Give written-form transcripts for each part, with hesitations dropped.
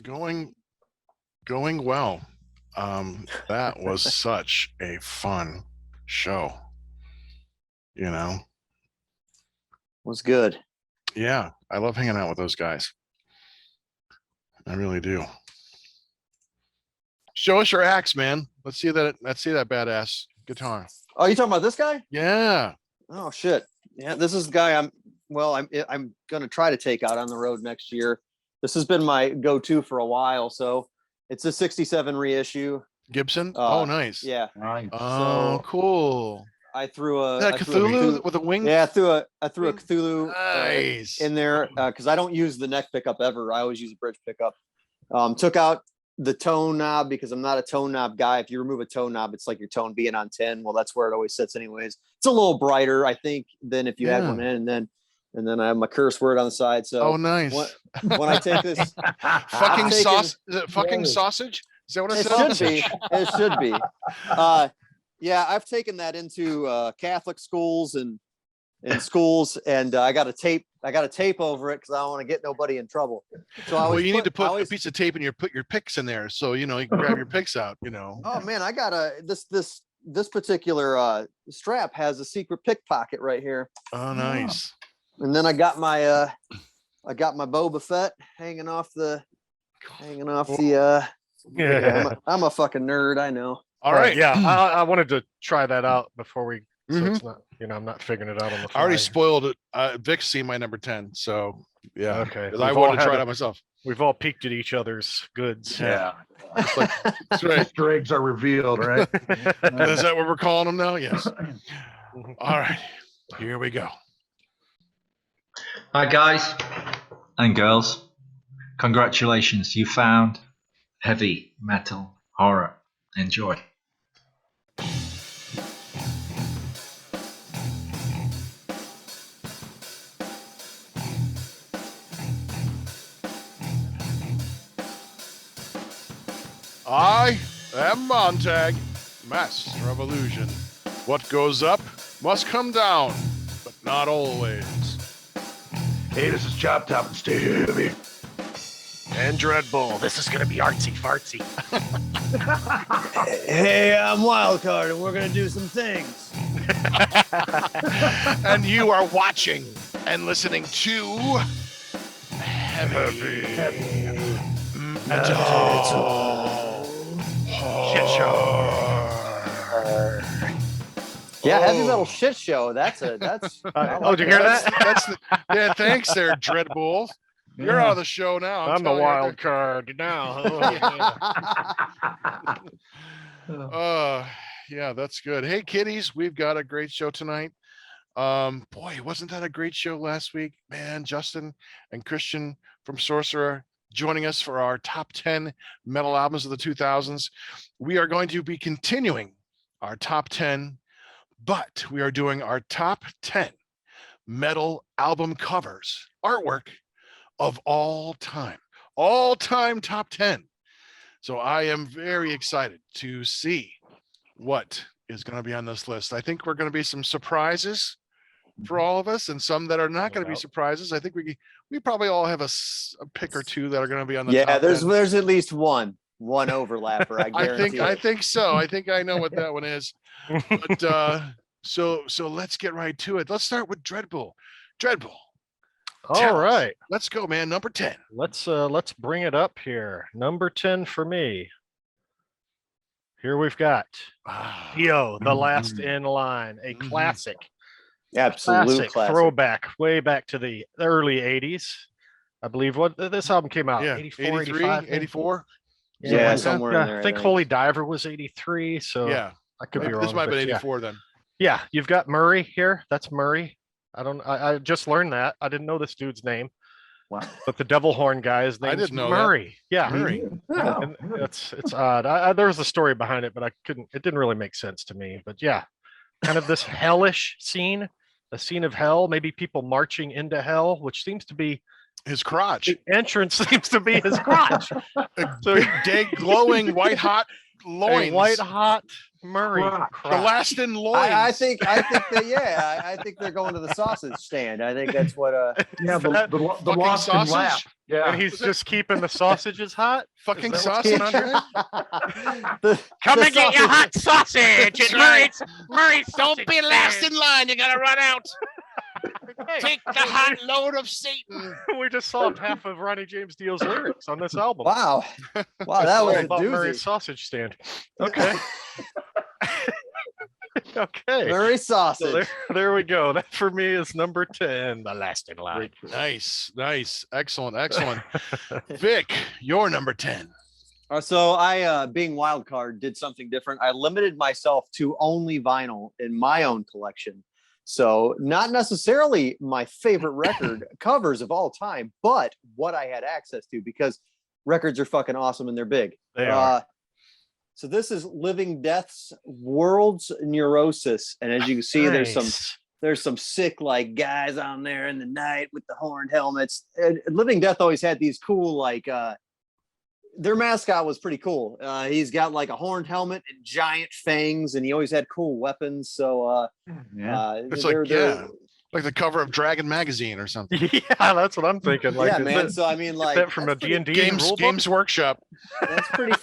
Going well. That was such a fun show. Was good. Yeah, I love hanging out with those guys. I really do. Show us your axe, man. Let's see that badass guitar. Oh, you talking about this guy? Yeah. Oh shit. Yeah, this is the guy I'm gonna try to take out on the road next year. This has been my go-to for a while. So it's a 67 reissue. Gibson? Oh, nice. Yeah. Nice. Oh, So cool. I threw a That Cthulhu with a wing? Yeah, I threw a Cthulhu Nice. in there because I don't use the neck pickup ever. I always use a bridge pickup. Took out the tone knob because I'm not a tone knob guy. If you remove a tone knob, it's like your tone being on 10. Well, that's where it always sits anyways. It's a little brighter, I think, than if you had one in, and then I have my curse word on the side. So nice. When I take this fucking sauce, is it fucking sausage? Is that what it said? It should be. Yeah, I've taken that into Catholic schools and schools, and I got a tape over it because I don't want to get nobody in trouble. So you need to put a piece of tape and put your picks in there, so you can grab your picks out. Oh man, I got this particular strap has a secret pickpocket right here. Oh, nice. And then I got my Boba Fett hanging off the. Yeah, I'm a fucking nerd. I know. All right. Yeah, I wanted to try that out before we. So it's not, I'm not figuring it out on the fly. I already spoiled it. Vic's seen my number 10, so yeah. Okay. I wanted to try it out myself. We've all peeked at each other's goods. Yeah. That's right. Easter eggs are revealed, right? Is that what we're calling them now? Yes. All right. Here we go. Hi, guys and girls. Congratulations. You found heavy metal horror. Enjoy. I am Montag, master of illusion. What goes up must come down, but not always. Hey, this is Chop Top and Stay Heavy. And Dreadbull. This is gonna be artsy fartsy. Hey, I'm Wildcard, and we're gonna do some things. And you are watching and listening to Heavy Metal Shit Show. Yeah, heavy metal shit show. That's. Did you hear that? Yeah, thanks there, Dreadbull. You're out of the show now. I'm the wild card now. Yeah, that's good. Hey, kiddies, we've got a great show tonight. Boy, wasn't that a great show last week? Man, Justin and Christian from Sorcerer joining us for our top 10 metal albums of the 2000s. We are going to be continuing our top 10, but we are doing our top 10 metal album covers, artwork of all time top 10. So I am very excited to see what is going to be on this list. I think we're going to be some surprises for all of us, and some that are not going to be surprises. I think we probably all have a pick or two that are going to be on the top 10. There's at least one overlapper. I guarantee. I think so. I think I know what that one is. But so let's get right to it. Let's start with Dreadbull. All right, let's go, man. Number 10. Let's bring it up here. Number 10 for me. Here we've got Pio the Last in Line, a classic. Absolute classic. Throwback way back to the early 80s. I believe this album came out 84, 85, 84. Yeah, somewhere in there. I think Holy Diver was 83, so yeah, I could be wrong. This might have been 84 then. Yeah, you've got Murray here. That's Murray. I just learned that. I didn't know this dude's name. Wow. But the devil horn guy's name is Murray. That. Yeah. Murray. And it's odd. There was a story behind it, but it didn't really make sense to me. But yeah, kind of this hellish scene, a scene of hell, maybe people marching into hell, which seems to be his crotch. The entrance seems to be his crotch. So big, glowing, white hot loins. White hot Murray. The last in loins. I think they're going to the sausage stand. I think that's what the lost in lap. Yeah. And he's just keeping the sausages hot. Fucking Is that what's sausage. going on? Come the and get your sausage- hot sausage. That's at right. Murray's Don't sausage be last stand. in line. You gotta run out. Hey, Take the hot load of Satan. we just solved half of Ronnie James Dio's lyrics on this album. Wow. Wow, that was All a about Murray's doozy. sausage stand. Okay. Okay. Murray So sausage. there we go. That for me is number 10, the last in line. Nice. Excellent. Vic, your number 10. So I, being Wildcard, did something different. I limited myself to only vinyl in my own collection. So not necessarily my favorite record covers of all time, but what I had access to, because records are fucking awesome and they're big. They are. So this is Living Death's World's Neurosis. And as you can see, Nice. there's some sick like guys on there in the night with the horned helmets. And Living Death always had these cool like their mascot was pretty cool. He's got like a horned helmet and giant fangs, and he always had cool weapons. So It's like, like the cover of Dragon Magazine or something. Yeah, that's what I'm thinking. Like, yeah, is man. that- So I mean, is like that from a that's pretty- D&D rule book? Games Workshop. That's pretty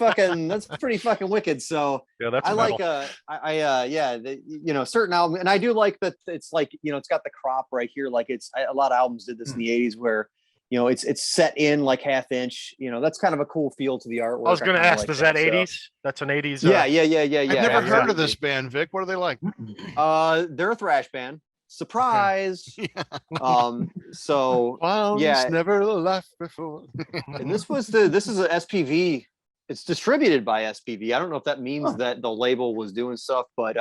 fucking wicked. So Yeah, that's I metal. like certain album, and I do like that it's like, it's got the crop right here. Like a lot of albums did this in the 80s where it's set in like half inch. That's kind of a cool feel to the artwork. I was going to kinda ask, like is that so- 80s? That's an 80s. Yeah. I've never heard of exactly. this band, Vic. What are they like? They're a thrash band. Surprise. So Clowns yeah. never laughed before. and this is a SPV. It's distributed by SPV. I don't know if that means that the label was doing stuff, but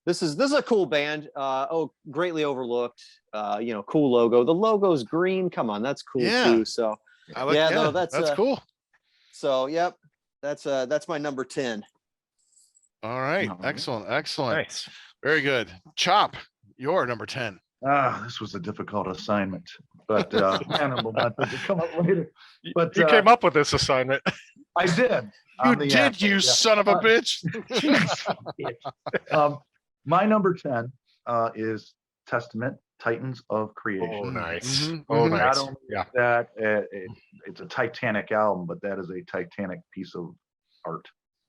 this is a cool band. Greatly overlooked. Cool logo. The logo's green. Come on, that's cool Yeah. too. So I like, Yeah, no, that's, cool. so yep. That's my number 10. All right. All right. Excellent. Nice. Very good. Chop, your number 10. This was a difficult assignment, but animal methods will come up later. But You came up with this assignment. I did. You on the did, asshole, you yeah. son of a bitch. My number 10 is Testament, Titans of Creation. Oh, nice. Mhm, Oh, mhm. nice. Not only Yeah. that, it's a Titanic album, but that is a Titanic piece of art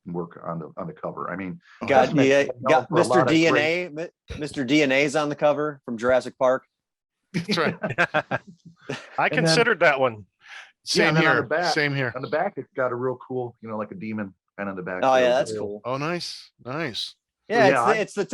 and work on the cover. I mean, Got Testament is known got for a Mr. lot of DNA. Mr. DNA's on the cover from Jurassic Park. That's right. I And then- considered that one. Same and then on here. the back- Same here. On the back, it's got a real cool, like a demon kind on the back. Oh there. yeah, that's Real- cool. Oh, nice. Yeah, Yeah, it's the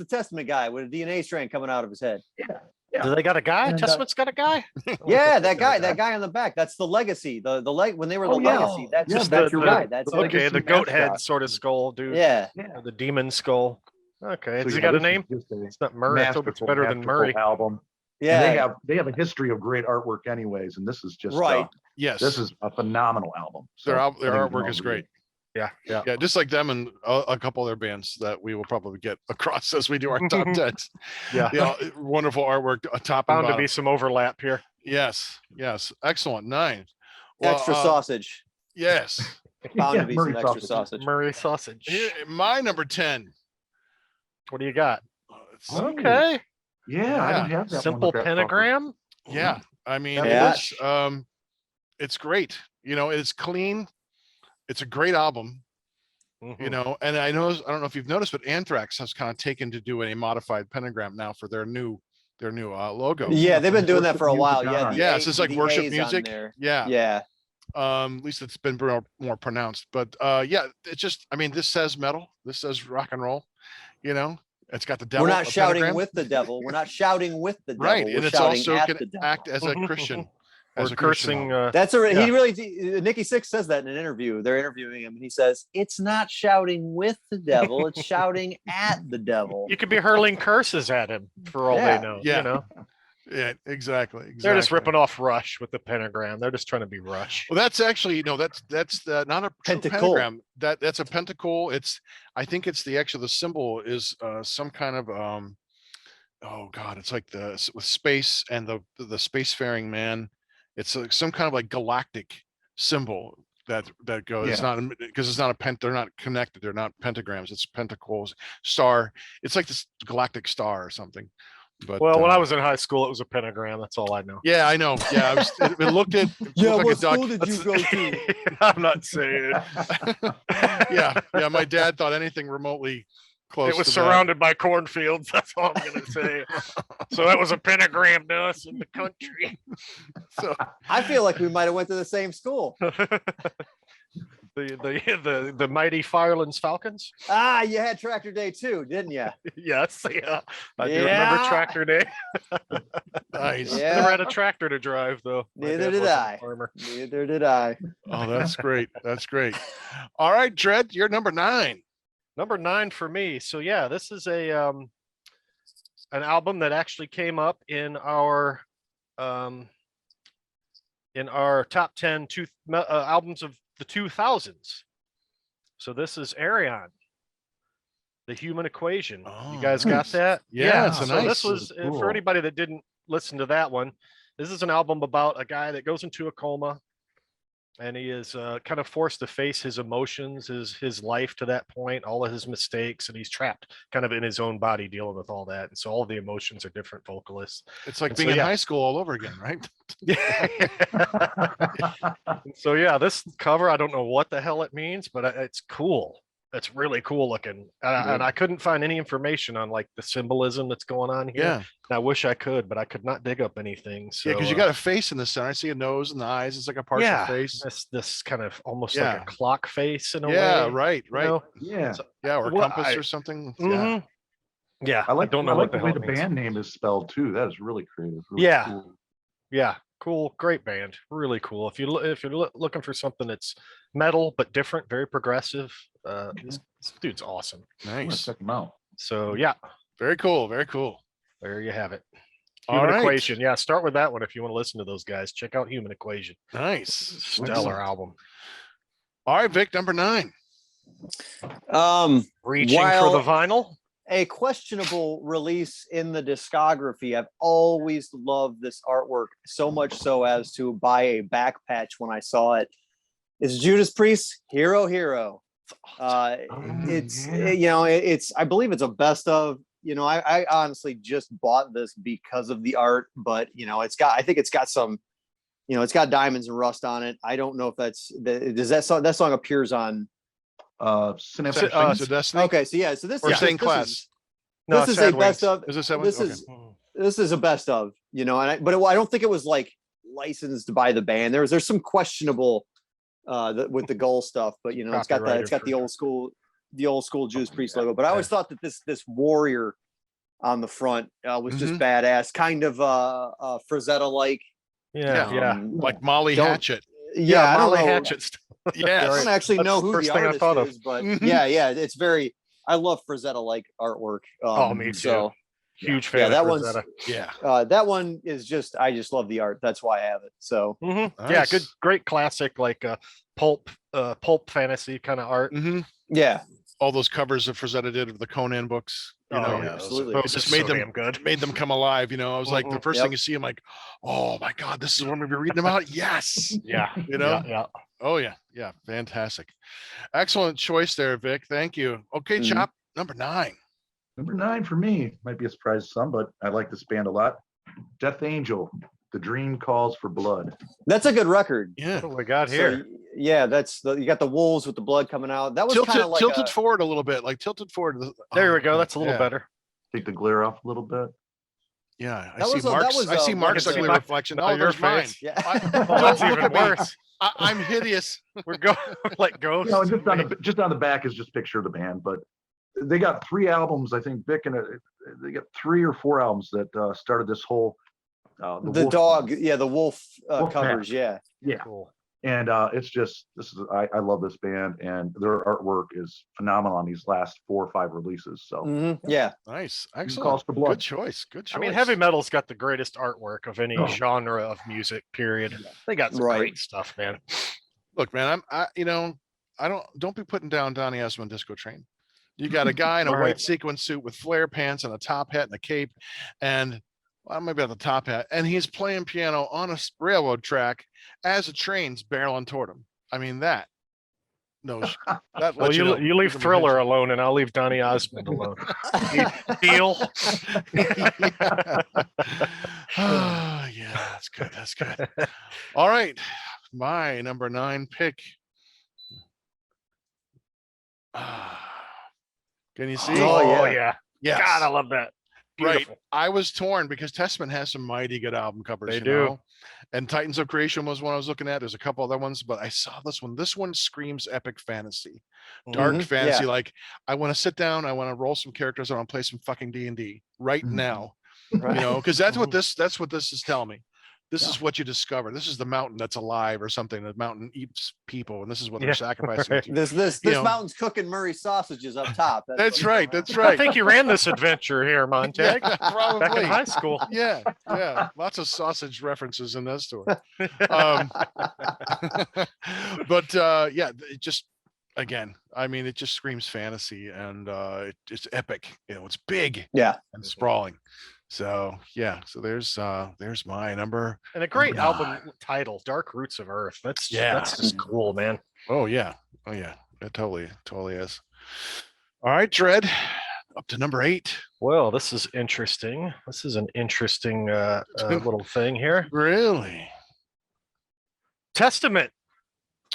Testament guy with a DNA strand coming out of his head. Yeah. Do they got a guy? And, Testament's got a guy? Yeah, that guy on the back. That's the legacy. The leg when they were the Oh, yeah. legacy. That's Yeah, just that's that's your the- guy. That's the it. Okay, legacy the goat head mascot. sort of skull, dude. Yeah. Yeah. Or the demon skull. Okay. So, Has he yeah, got a this is name? just a It's not Murray. I hope it's masterful, better than masterful Murray. album. Yeah. And they have a history of great artwork anyways, and this is just Right. Yes. this is a phenomenal album. their So, their I think we artwork can is all agree. great. Yeah. Yeah. Yeah, just like them and a couple other bands that we will probably get across as we do our top 10. Yeah. Wonderful artwork, top and Bound to bottom. be some overlap here. Yes. Excellent. 9. Well, Extra sausage. Yes. Bound Yeah, to be Murray some extra sausage. sausage. Murray sausage. Here, my number 10. What do you got? It's- Oh, Okay. Yeah, I didn't have that one Simple with that cover. pentagram. Yeah. I mean, Yeah. it's great. It's clean. It's a great album. Mhm. And I don't know if you've noticed, but Anthrax has kind of taken to doing a modified pentagram now for their new logo. Yeah, they've been doing that for a Worship while. music Yeah. on. the Yeah, A- it's just like the worship A's on music. there. Yeah. Yeah. At least it's been more pronounced. But yeah, it's just, this says metal. This says rock and roll. It's got the devil. We're not a shouting pentagram. with the devil. We're not shouting with the devil. Right, We're and it's shouting also at can the devil. act as a Christian. We're as a Christian cursing. album. That's Yeah. he really Nikki Sixx says that in an interview. They're interviewing him and he says, "It's not shouting with the devil, it's shouting at the devil." You could be hurling curses at him for all Yeah. they know. Yeah. Yeah, exactly. They're just ripping off Rush with the pentagram. They're just trying to be Rush. Well, that's actually that's not a true Pentacle. pentagram. That's a pentacle. I think it's the symbol is some kind of oh god, it's like with space and the spacefaring man. It's like some kind of like galactic symbol that goes. It's not because it's not they're not connected. They're not pentagrams. It's pentacles, star. It's like this galactic star or something. But Well, when I was in high school, it was a pentagram. That's all I know. yeah, I know. Yeah, it looked at Yeah, looked like what a duck. school did you go to? I'm not saying Yeah, my dad thought anything remotely close. it was to surrounded by cornfields. That's all I'm gonna say. So that was a pentagram to us in the country. That. So I feel like we might have went to the same school. The mighty Firelands Falcons. Ah, you had tractor day too, didn't you? Yes, yeah. I do remember Yeah. tractor day. nice. Yeah. Never had a tractor to drive though. My Neither dad did wasn't a I. farmer. Neither did I. Oh, that's great. That's great. All right, Dread, you're number 9. Number 9 for me. So yeah, this is an album that actually came up in our top 10 albums of the 2000s. So this is Arion, The Human Equation. Oh, You guys got nice. that? Yeah, it's a So nice. this was Cool. for anybody that didn't listen to that one. This is an album about a guy that goes into a coma, and he is kind of forced to face his emotions, his life to that point, all of his mistakes, and he's trapped kind of in his own body dealing with all that. And so all of the emotions are different vocalists. It's like And so, being in yeah. high school all over again, right? So yeah, this cover, I don't know what the hell it means, but it's cool. It's really cool looking. And I couldn't find any information on like the symbolism that's going on here. Yeah. And I wish I could, but I could not dig up anything. So Yeah, because you got a face in the center. I see a nose and the eyes. It's like a partial yeah, face. this kind of almost Yeah. like a clock face in a Yeah, way. right, you right. know? Yeah. Yeah, or Well, compass I- or something. Yeah. Mhm. Yeah, I don't know I what like the the way hell the it means. band name is spelled too. That is really creative. Really Yeah. cool. Yeah, cool, great band, really cool. If you're looking for something that's metal but different, very progressive, this dude's awesome. I'm gonna Nice. check them out. So yeah, Very cool. Very cool. there you have it. All Human right. Equation. Yeah, start with that one if you want to listen to those guys. Check out Human Equation. Nice. Stellar Excellent. album. All right, Vic, number 9. Reaching for the vinyl. A questionable release in the discography. I've always loved this artwork so much so as to buy a back patch when I saw it. It's Judas Priest, Hero Hero. It's it's I believe it's a best of. I honestly just bought this because of the art, but I think it's got some, it's got diamonds and rust on it. I don't know if that song appears on. Synaptic Uh, Things. So Destiny. Okay, so this Or is same this class. is- No, this is Sad a best Wings. of. Is it 7? This Okay. is this is a best of, and I don't think it was like licensed by the band. There's some questionable with the goal stuff, but it's got Copyrighted the for old school Judas Priest logo. But I always thought that this warrior on the front was just badass, kind of Frazetta like. Yeah. Like Molly Don't- Hatchet. Yeah, I don't Molly know. Hatchet. I Yes. don't actually That's know the who first the thing I artist thought of. is, but Mhm. yeah, it's very. I love Frazetta like artwork. Oh, me too. So Huge fan yeah, of that one's Rosetta. Yeah. that one is just. I just love the art. That's why I have it. So Mhm. Yeah, Nice. good, great classic like pulp fantasy kind of art. Mm-hmm. yeah, All those covers that Frazetta did of the Conan books. Oh, yeah, absolutely. Those It just are made so them- damn good. Made them come alive. I was like, the Mhm. first Yep. thing you see, I'm like, oh my God, this is what I'm gonna be reading about. Yes. Yeah, Yeah. Oh yeah. Yeah. Fantastic. Excellent choice there, Vic. Thank you. Okay, Mhm. Chop, number 9. Number 9 for me might be a surprise to some, but I like this band a lot. Death Angel, The Dream Calls for Blood. that's a good record. Yeah. What do we got So, here? yeah, you got the wolves with the blood coming out. That was kind Tilted, of like tilted forward a little bit, like tilted forward. There Oh, we go. That's a little yeah. better. Take the glare off a little bit. Yeah. I That see was a- that Mark's. was, I see like Mark's a- ugly my- reflection. no, Oh, your there's mine. face. yeah. I, Oh, that's don't look even at me. worse. I'm hideous. We're going like ghosts. No, just on the back is just a picture of the band, but they got 3 albums. I think Vic and they got 3 or 4 albums that started this whole. The Wolf- dog, yeah, the wolf Wolf covers, Pack. yeah. Yeah, Cool. and I love this band, and their artwork is phenomenal on these last 4 or 5 releases. So Yeah. Nice. Calls Excellent. for Blood. Good choice. Good choice. I mean, heavy metal's got the greatest artwork of any Oh. genre of music. Period. They got some Right. great stuff, man. Look, man, don't be putting down Donny Osmond Disco Train. You got a guy in a All white right. sequin suit with flare pants and a top hat and a cape, and maybe not the top hat, and he's playing piano on a railroad track as a train's barreling toward him. I mean, that No, that Well, lets you know you leave give them Thriller attention. alone, and I'll leave Donny Osmond alone. Deal. Yeah, that's good. That's good. All right, my number 9 pick. Can you see? Oh, Oh yeah. yeah. Yes. God, I love that. Right. Beautiful. I was torn because Testament has some mighty good album covers. They you do. know? And Titans of Creation was one I was looking at. There's a couple other ones, but I saw this one. This one screams epic fantasy, dark Mhm, fantasy. yeah. Like I want to sit down, I want to roll some characters, I want to play some fucking D&D right Mhm. now. Right. You know, because that's what Mm-hmm. this is telling me. This Yeah. is what you discover. This is the mountain that's alive or something. The mountain eats people, and this is what Yeah, they're sacrificing. right. to. This You know. mountain's cooking Murray sausages up top. That's what's right. going That's on. I right. think you ran this adventure here, Montag, Yeah, back probably. in high school. Yeah, yeah. Lots of sausage references in that story. But yeah, it just again, I mean, it just screams fantasy, and it's epic. You know, it's big Yeah. and sprawling. So yeah, so there's my number. And a great Number album title, Dark Roots of Earth. That's Yeah. that's just cool, man. Oh yeah, it totally is. All right, Dread, up to number 8. Well, this is interesting. This is an interesting little thing here. Really? Testament,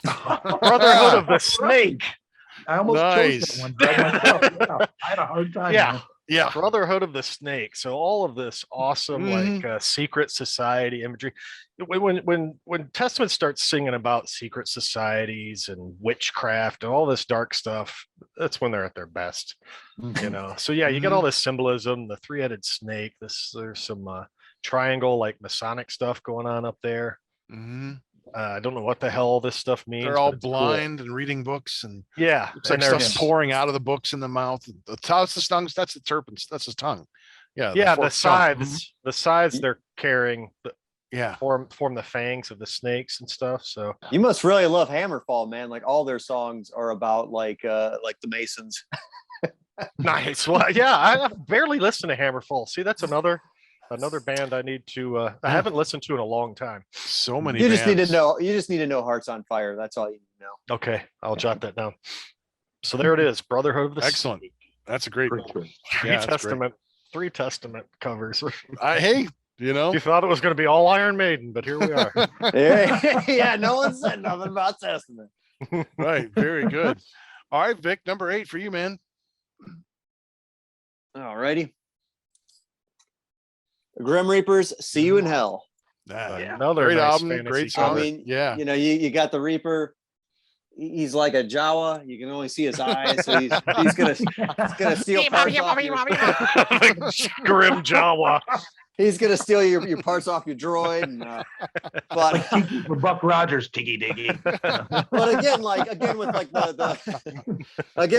Brotherhood of the Snake. I almost chose Nice. that one, Greg, myself. Yeah, I had a hard time. Yeah. man. Yeah. Brotherhood of the Snake. So all of this awesome like secret society imagery. When Testament starts singing about secret societies and witchcraft and all this dark stuff, that's when they're at their best. You know. So yeah, you get all this symbolism, the three-headed snake. There's some triangle like Masonic stuff going on up there. Mhm. I don't know what the hell this stuff means. They're all but it's cool. blind and reading books, and Yeah, looks like and they're- stuff's pouring out of the books in the mouth. That's the tongue. That's the turpins. That's his tongue. Yeah. yeah, the forked tongue. scythes, the scythes they're carrying Yeah. form the fangs of the snakes and stuff. So You must really love Hammerfall, man. Like all their songs are about like the Masons. nice. Well, yeah, I barely listened to Hammerfall. See, that's another band I need to. I haven't listened to in a long time. So many. You just need to bands. know. You just need to know Hearts on Fire. That's all you need to know. Okay, I'll jot that down. So there it is, Brotherhood of the Excellent. Snake. That's a great. Great choice. Yeah, that's great. Three Testament covers. Hey, you know. You thought it was going to be all Iron Maiden, but here we are. Yeah, no one said nothing about Testament. Right. Very good. All right, Vic, number 8 for you, man. Alrighty. Grim Reapers, See You in Hell. Another Great nice album, fantasy great cover. song. I mean, Yeah. you know, you got the Reaper. He's like a Jawa. You can only see his eyes, so he's gonna steal parts off your, Grim Jawa. he's gonna steal your parts off your droid. And, but For Buck Rogers, Tiggy Diggy. but again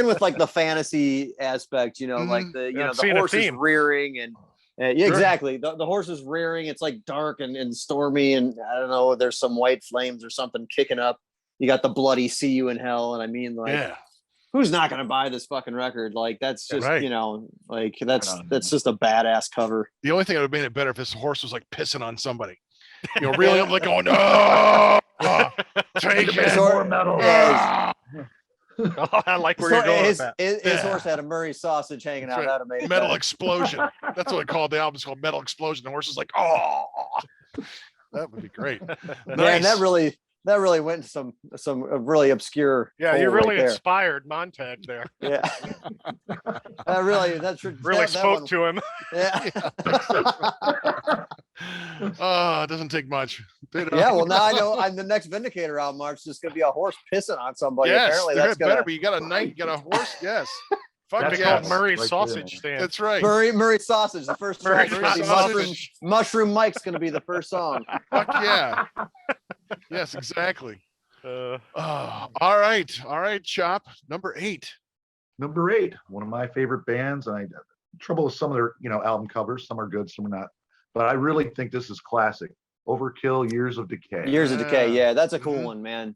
with like the fantasy aspect, you know, like the Yeah, I'm the seeing a horse is theme. rearing and yeah, exactly. The horse is rearing. It's like dark and stormy, and I don't know. There's some white flames or something kicking up. You got the bloody "See You in Hell," and I mean, like, Yeah. who's not going to buy this fucking record? Like, that's just Right. you know, like that's Right on. just a badass cover. The only thing that would have made it better if this horse was like pissing on somebody. You know, reeling up like going, no, take Make it. more metal. Yeah, Oh, I like where you're going with that. his Yeah. horse had a Murray sausage hanging That's out. right. That'd have made it Metal better. Explosion. That's what I called the album. It's called Metal Explosion. The horse is like, oh, that would be great. Man, Nice. that really went to some really obscure. Yeah, hole you really right there. inspired Montag there. Yeah, that's Really spoke to him. Yeah. Oh, it doesn't take much. You know? Yeah, well, now I know the next Vindicator album art's just gonna be a horse pissing on somebody. Yes, Apparently, there that's better gonna be. You got a knight, you got a horse. Yes. Fuck That's yeah. Called Murray's Right sausage there. stand. That's right. Murray sausage. The first Murray track, gonna be sausage. Mushroom Mike's gonna be the first song. Fuck yeah. Yes, exactly. Uh, Oh, all right, Chop. Number 8. Number 8, one of my favorite bands. I trouble with some of their album covers. Some are good, some are not. But I really think this is classic. Overkill, Years of Decay. Years of Decay. Yeah, that's a cool Mhm. one, man.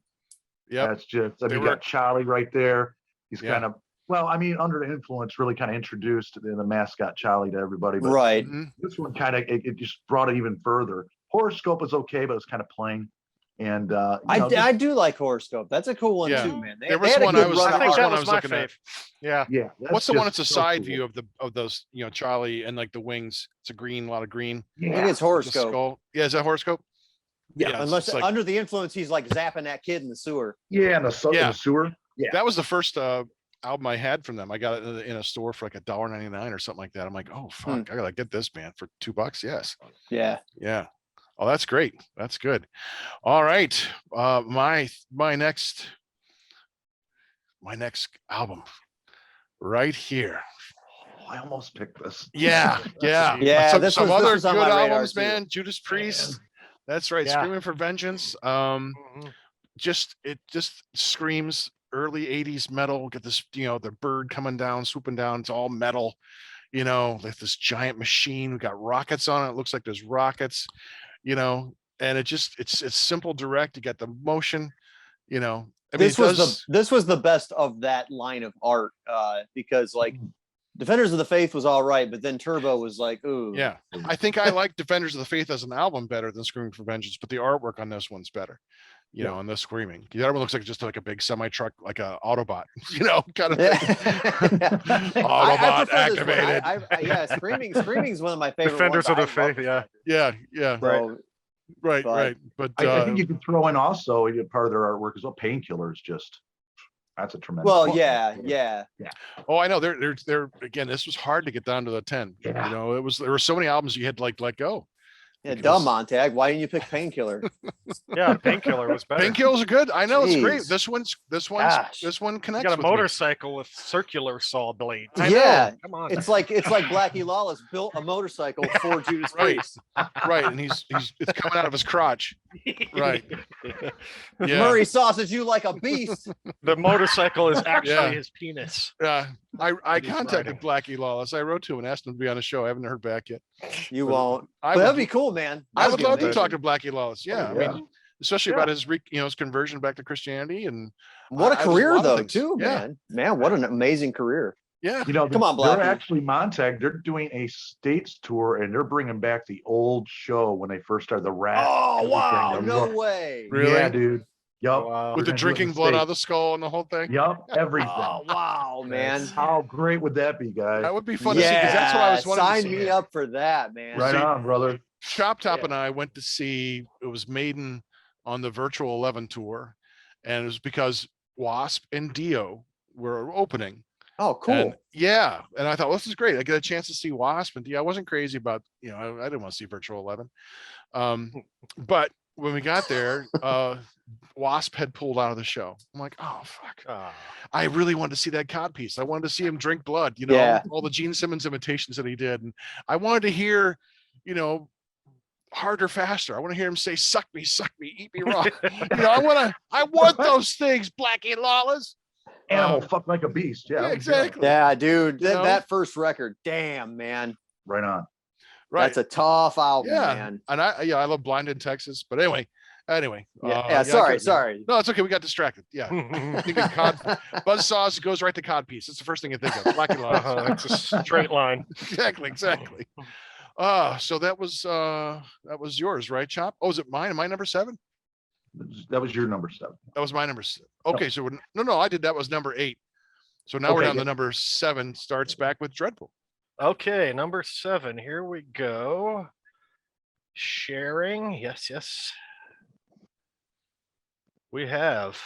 Yep. That's just. They You were- got Charlie right there. He's Yeah. kind of under the influence, really kind of introduced the mascot Charlie to everybody. But Right. Mhm. this one kind of it just brought it even further. Horoscope was okay, but it was kind of plain. And I do like horoscope. That's a cool one Yeah. too, man. There was had a one good I was- run I of think art. that that one I was was my looking at. fave. Yeah. yeah, that's What's the one? just It's a so side cool. view of those, Charlie and like the wings. It's a green, a lot of green. I think Yeah, it's with the horoscope. skull. Yeah, is that horoscope? Yeah. Unless it's like- under the influence, he's like zapping that kid in the sewer. yeah, in the Yeah. sewer. Yeah, that was the first album I had from them. I got it in a store for like $1.99 or something like that. I'm like, oh fuck, I gotta get this, man, for $2. Yes. Yeah. Yeah. Oh, that's great. That's good. All right. My next album right here. I almost picked this. Yeah. Yeah. Yeah, Some, this some was- this other was on good my radar, albums, too. man. Judas Priest. That's right. Yeah. Screaming for Vengeance. Mhm. It just screams early 80s metal. Get this, the bird coming down, swooping down. It's all metal, like this giant machine. We got rockets on it. It looks like there's rockets, and it's simple, direct. You got the motion, I mean, This was the best of that line of art, because like Defenders of the Faith was all right, but then Turbo was like, ooh. yeah. I think I like Defenders of the Faith as an album better than Screaming for Vengeance, but the artwork on this one's better. On the Screaming. The other one looks like just like a big semi truck, like a Autobot, kind of thing. Autobot activated. Yeah, Screaming's one of my favorite Defenders of ones. the I love Faith. Yeah. Yeah. So, Right. But- But I think you can throw in also part of their artwork as well. Painkillers, that's a tremendous. well, book. yeah. oh, I know. They're again. This was hard to get down to the 10. Yeah. There were so many albums you had to let go. Yeah, Because- dumb Montag. Why didn't you pick Painkiller? Yeah. Painkiller was better. Painkillers are good. I know it's great. Jeez. This one You connects. got a with me. motorcycle with circular saw blades. I know. Yeah, Come on. it's like Blackie Lawless built a motorcycle for Judas Right. Priest. Right, and it's coming out of his crotch. Right. Yeah. Murray sausage you like a beast. The motorcycle is actually Yeah. his penis. I He's contacted riding. Blackie Lawless. I wrote to him and asked him to be on the show. I haven't heard back yet. You But won't. I But would, that'd be cool, man. I That would be love to amazing. talk to Blackie Lawless. Yeah, Oh, I mean, especially about his his conversion back to Christianity and What a I just career love though, things. too, Yeah. man. Man, what an amazing career. yeah. Come on, they're Blackie. actually Montag. They're doing a states tour and they're bringing back the old show when they first started the Rat. Oh everything, wow, the no rock- way. Really? Yeah, dude. Yup. Wow. With the drinking blood out of the skull and the whole thing. Yup. Everything. Oh wow, man. How great would that be, guys? That would be fun to see because that's what I was wanting sign to see. me up for that, man. Right See, on, brother. Chop Top and I went to see it was Maiden on the Virtual 11 tour, and it was because Wasp and Dio were opening. Oh, cool. And yeah, and I thought, well, this is great. I get a chance to see Wasp and Dio. I wasn't crazy about, I didn't want to see Virtual 11. But when we got there, Wasp had pulled out of the show. I'm like, oh fuck. Ah. I really wanted to see that cod piece. I wanted to see him drink blood, Yeah. all the Gene Simmons imitations that he did. And I wanted to hear, harder, faster. I want to hear him say, suck me, eat me raw. I want those things, Blackie Lawless. Animal fuck like a beast. Yeah. Exactly. Yeah, dude. You know? That first record, damn, man. Right on. Right. That's a tough album, Yeah. man. And I love Blind in Texas, but anyway. Yeah, sorry. No, it's okay. We got distracted. Yeah. Thinking cod, buzzsaws goes right to cod piece. That's the first thing you think of. Blackie Lawless. It's a straight line. Exactly. So that was yours, right, Chop? Oh, is it mine? Am I number 7? That was your number 7. That was my number 7. Okay, so no, I did that was number 8. So now we're Okay, down to good. number 7. Starts back with Dreadbull. Okay, number 7. Here we go. Sharing. Yes. We have.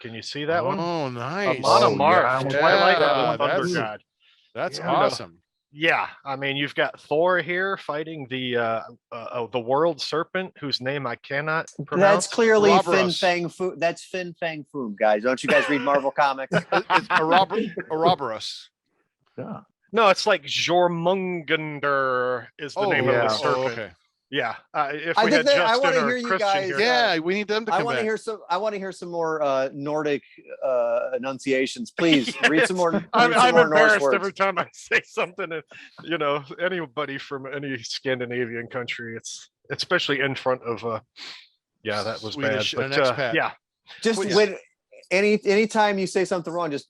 Can you see that one? Oh, nice. Amon Oh, Amarth, yeah. Twilight Yeah, and Thunder that's- God. That's Yeah. awesome. Yeah, I mean, you've got Thor here fighting the world serpent, whose name I cannot pronounce. That's clearly Fin Ouroboros. Fang Foom. That's Fin Fang Foom, guys. Don't you guys read Marvel comics? It's Ouroboros. Yeah. No, it's like Jormungandr is the name of yeah. the serpent. Okay. Yeah, if I we think had that- I Justin wanna or hear you Christian guys- here, Yeah, we need them to I come want to back. hear some. I want to hear some more Nordic enunciations. Please read some more. I'm read some more Norse embarrassed words. every time I say something. And, anybody from any Scandinavian country, it's especially in front of. Yeah, that was Swedish bad. and But an expat. yeah, Just Please. when anytime you say something wrong, just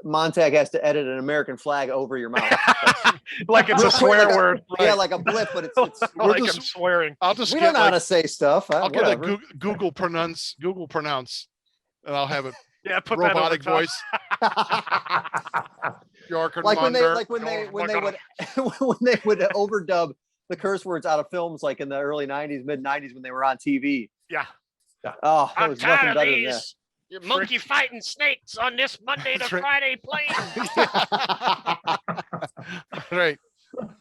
Montag has to edit an American flag over your mouth. Like it's a swear word. Yeah, like a blip, but it's Like just- I'm swearing. I'll just we get don't know how like, to say stuff. I'll get a Whatever. Google pronounce, and I'll have it Yeah, put robotic that over voice. York and like when they Munder. would when they would overdub the curse words out of films like in the early 90s, mid 90s when they were on TV. Yeah. Oh, there I'm was nothing tired of better than that. these monkey fighting snakes on this Monday to That's right. Friday plane. Right.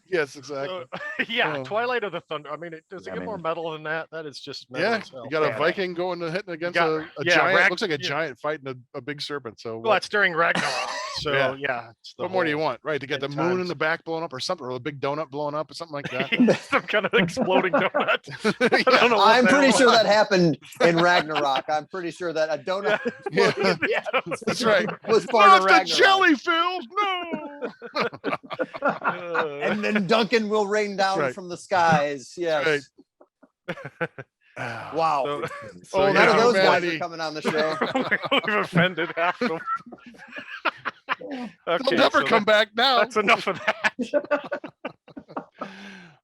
Yes, exactly. So, yeah, Oh. Twilight of the Thunder. I mean, does it Yeah, get more man. metal than that? That is just metal Yeah, as hell. you got a Yeah. Viking going to hitting against got- a yeah, giant. Looks like a yeah. giant fighting a big serpent. So Well, that's during Ragnarok. So Yeah. yeah, it's the what more do you whole- want? Right, to get the good moon in times. the back blown up or something, or a big donut blowing up or something like that. Some kind of exploding donut. I Yeah. don't know what I'm the pretty hell sure was. that happened in Ragnarok. I'm pretty sure that a donut Yeah. Yeah, That's right. was part Not of the Ragnarok. jelly filled. No. And then Duncan will rain down right. from the skies. Yes. Ah. Wow. So, Oh, None yeah, of those guys humanity. are coming on the show. we've offended half of them. They'll Okay, never so come back now. That's enough of that.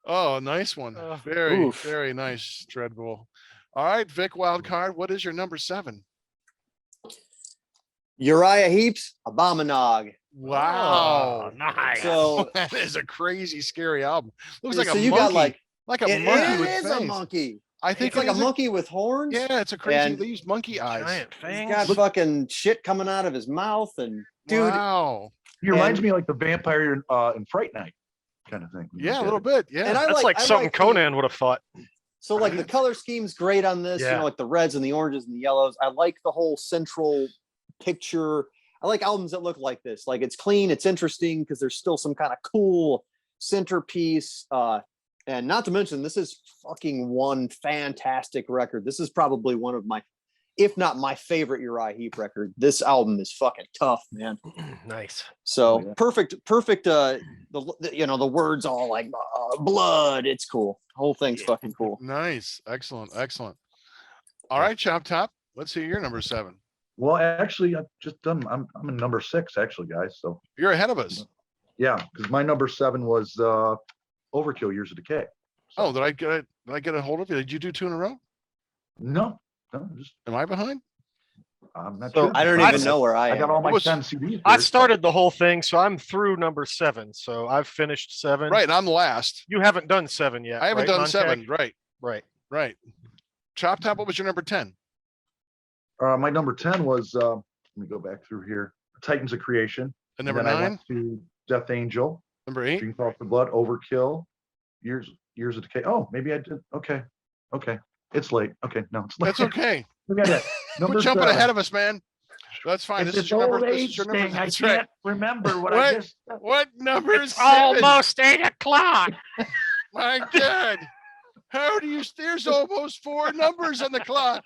Oh, nice one. Very, Oof. very nice, Dreadbull. All right, Vic Wildcard, what is your number 7? Uriah Heep's Abominog. Wow. Oh, nice. So, That is a crazy, scary album. Looks like so a you monkey. got like like a it monkey with is a fangs. monkey. I think It's like a monkey with horns. Yeah, it's a crazy. And They use monkey eyes. Giant He's fangs. got fucking shit coming out of his mouth, and dude, Wow. He reminds And- me of like the vampire in Fright Night kind of thing. Yeah, a little bit. Yeah. and I That's like I something the- Conan would have thought. So like the color scheme's great on this, you Yeah. know, like the reds and the oranges and the yellows. I like the whole central picture. I like albums that look like this. Like it's clean, it's interesting because there's still some kind of cool centerpiece. And not to mention, this is fucking one fantastic record. This is probably one of my, if not my favorite Uriah Heep record. This album is fucking tough, man. Nice. So Oh, yeah. perfect. You know, the words all like blood. It's cool. Whole thing's fucking cool. Nice. Excellent. Excellent. All right, Chop Top. Let's hear your number 7. Well, actually, I've just done. I'm in number 6, actually, guys. So You're ahead of us. yeah, because my number 7 was Overkill: Years of Decay. So, Oh, did I get a hold of you? Did you do 2 in a row? no, just Am I behind? I'm not So sure. I don't even know where I I got am. all my was- 10 CDs. I here, so- started the whole thing, so I'm through number 7. So I've finished 7. Right. And I'm last. You haven't done 7 yet. I haven't right, done Montag? 7. Right. Right. Right. Chop Top, what was your number 10? My number 10 was. Let me go back through here. Titans of Creation. And number then I 9? went to Death Angel. Number 8? Dream Call for Blood. Overkill. Years of Decay. Oh, maybe I did. Okay. It's late. Okay, no, it's late. That's okay. Look at it. Quit jumping ahead of us, man. That's fine. It's This is your number. This is your number. That's right. remember what I just- What number is 7? Almost 8 o'clock. My God. How do you? There's almost 4 numbers on the clock.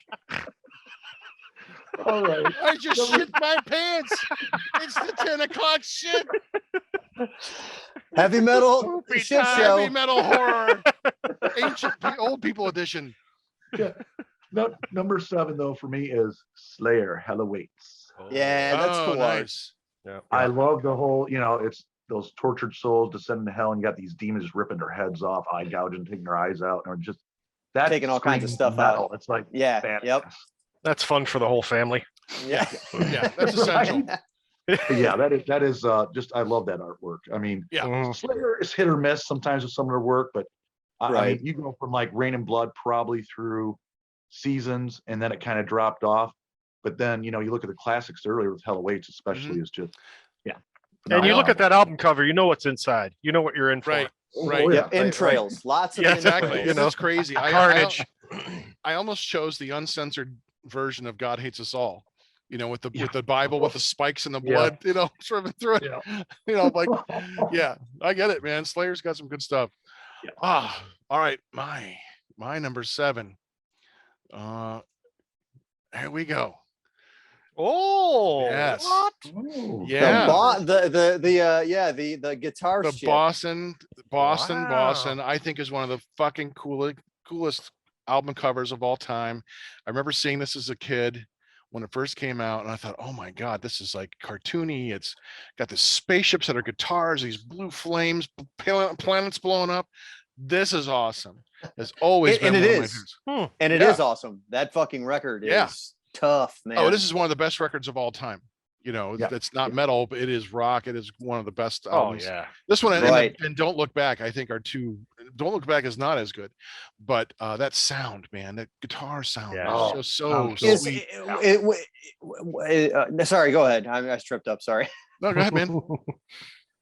All right. I just shit my pants. It's the 10 o'clock shit. Heavy metal Poopy shit time, show. Heavy metal horror. Old people edition. No, number 7 though for me is Slayer: Hell Awaits. Yeah, that's Oh, cool. art. nice. Yeah. I love the whole, it's those tortured souls descending to hell, and you got these demons just ripping their heads off, eye gouging, taking their eyes out, or just that Taking all kinds of screams stuff metal. out. It's like Yeah. badass. Yep. That's fun for the whole family. Yeah. Yeah, that's essential. Yeah, that is just I love that artwork. I mean, Yeah. Mhm. Slayer is hit or miss sometimes with some of their work, but I Right. mean, you go from like Rain and Blood probably through Seasons, and then it kind of dropped off. But then you look at the classics earlier with Hell Awaits, especially is just And you look at that album cover, you know what's inside. You know what you're in for. Right. Oh, Right. yeah, Yep. Entrails. Lots of Yeah, Exactly. entrails. You know, That's crazy. Carnage. I almost chose the uncensored version of God Hates Us All. With the Bible with the spikes in the Yeah. blood, swimming through it. Yeah. Like, yeah, I get it, man. Slayer's got some good stuff. Yeah. All right. My number 7. Here we go. Oh. Yes. What? Ooh. Yeah. The guitar The shit. Boston, Wow. I think is one of the fucking coolest album covers of all time. I remember seeing this as a kid, when it first came out, and I thought, oh my God, this is like cartoony. It's got the spaceships that are guitars, these blue flames, planets blowing up. This is awesome. It's always been and one it of my is. favorites. And it Yeah. is awesome. That fucking record Yeah. is tough, man. Oh, this is one of the best records of all time. You know, Yeah. it's not metal, but it is rock. It is one of the best Oh albums. yeah. This one Right. and Don't Look Back, I think, are two. Don't Look Back is not as good, but that sound, man, that guitar sound Yeah. is so Oh, Is sweet. sorry, go ahead. I tripped up. Sorry. No, go ahead, man.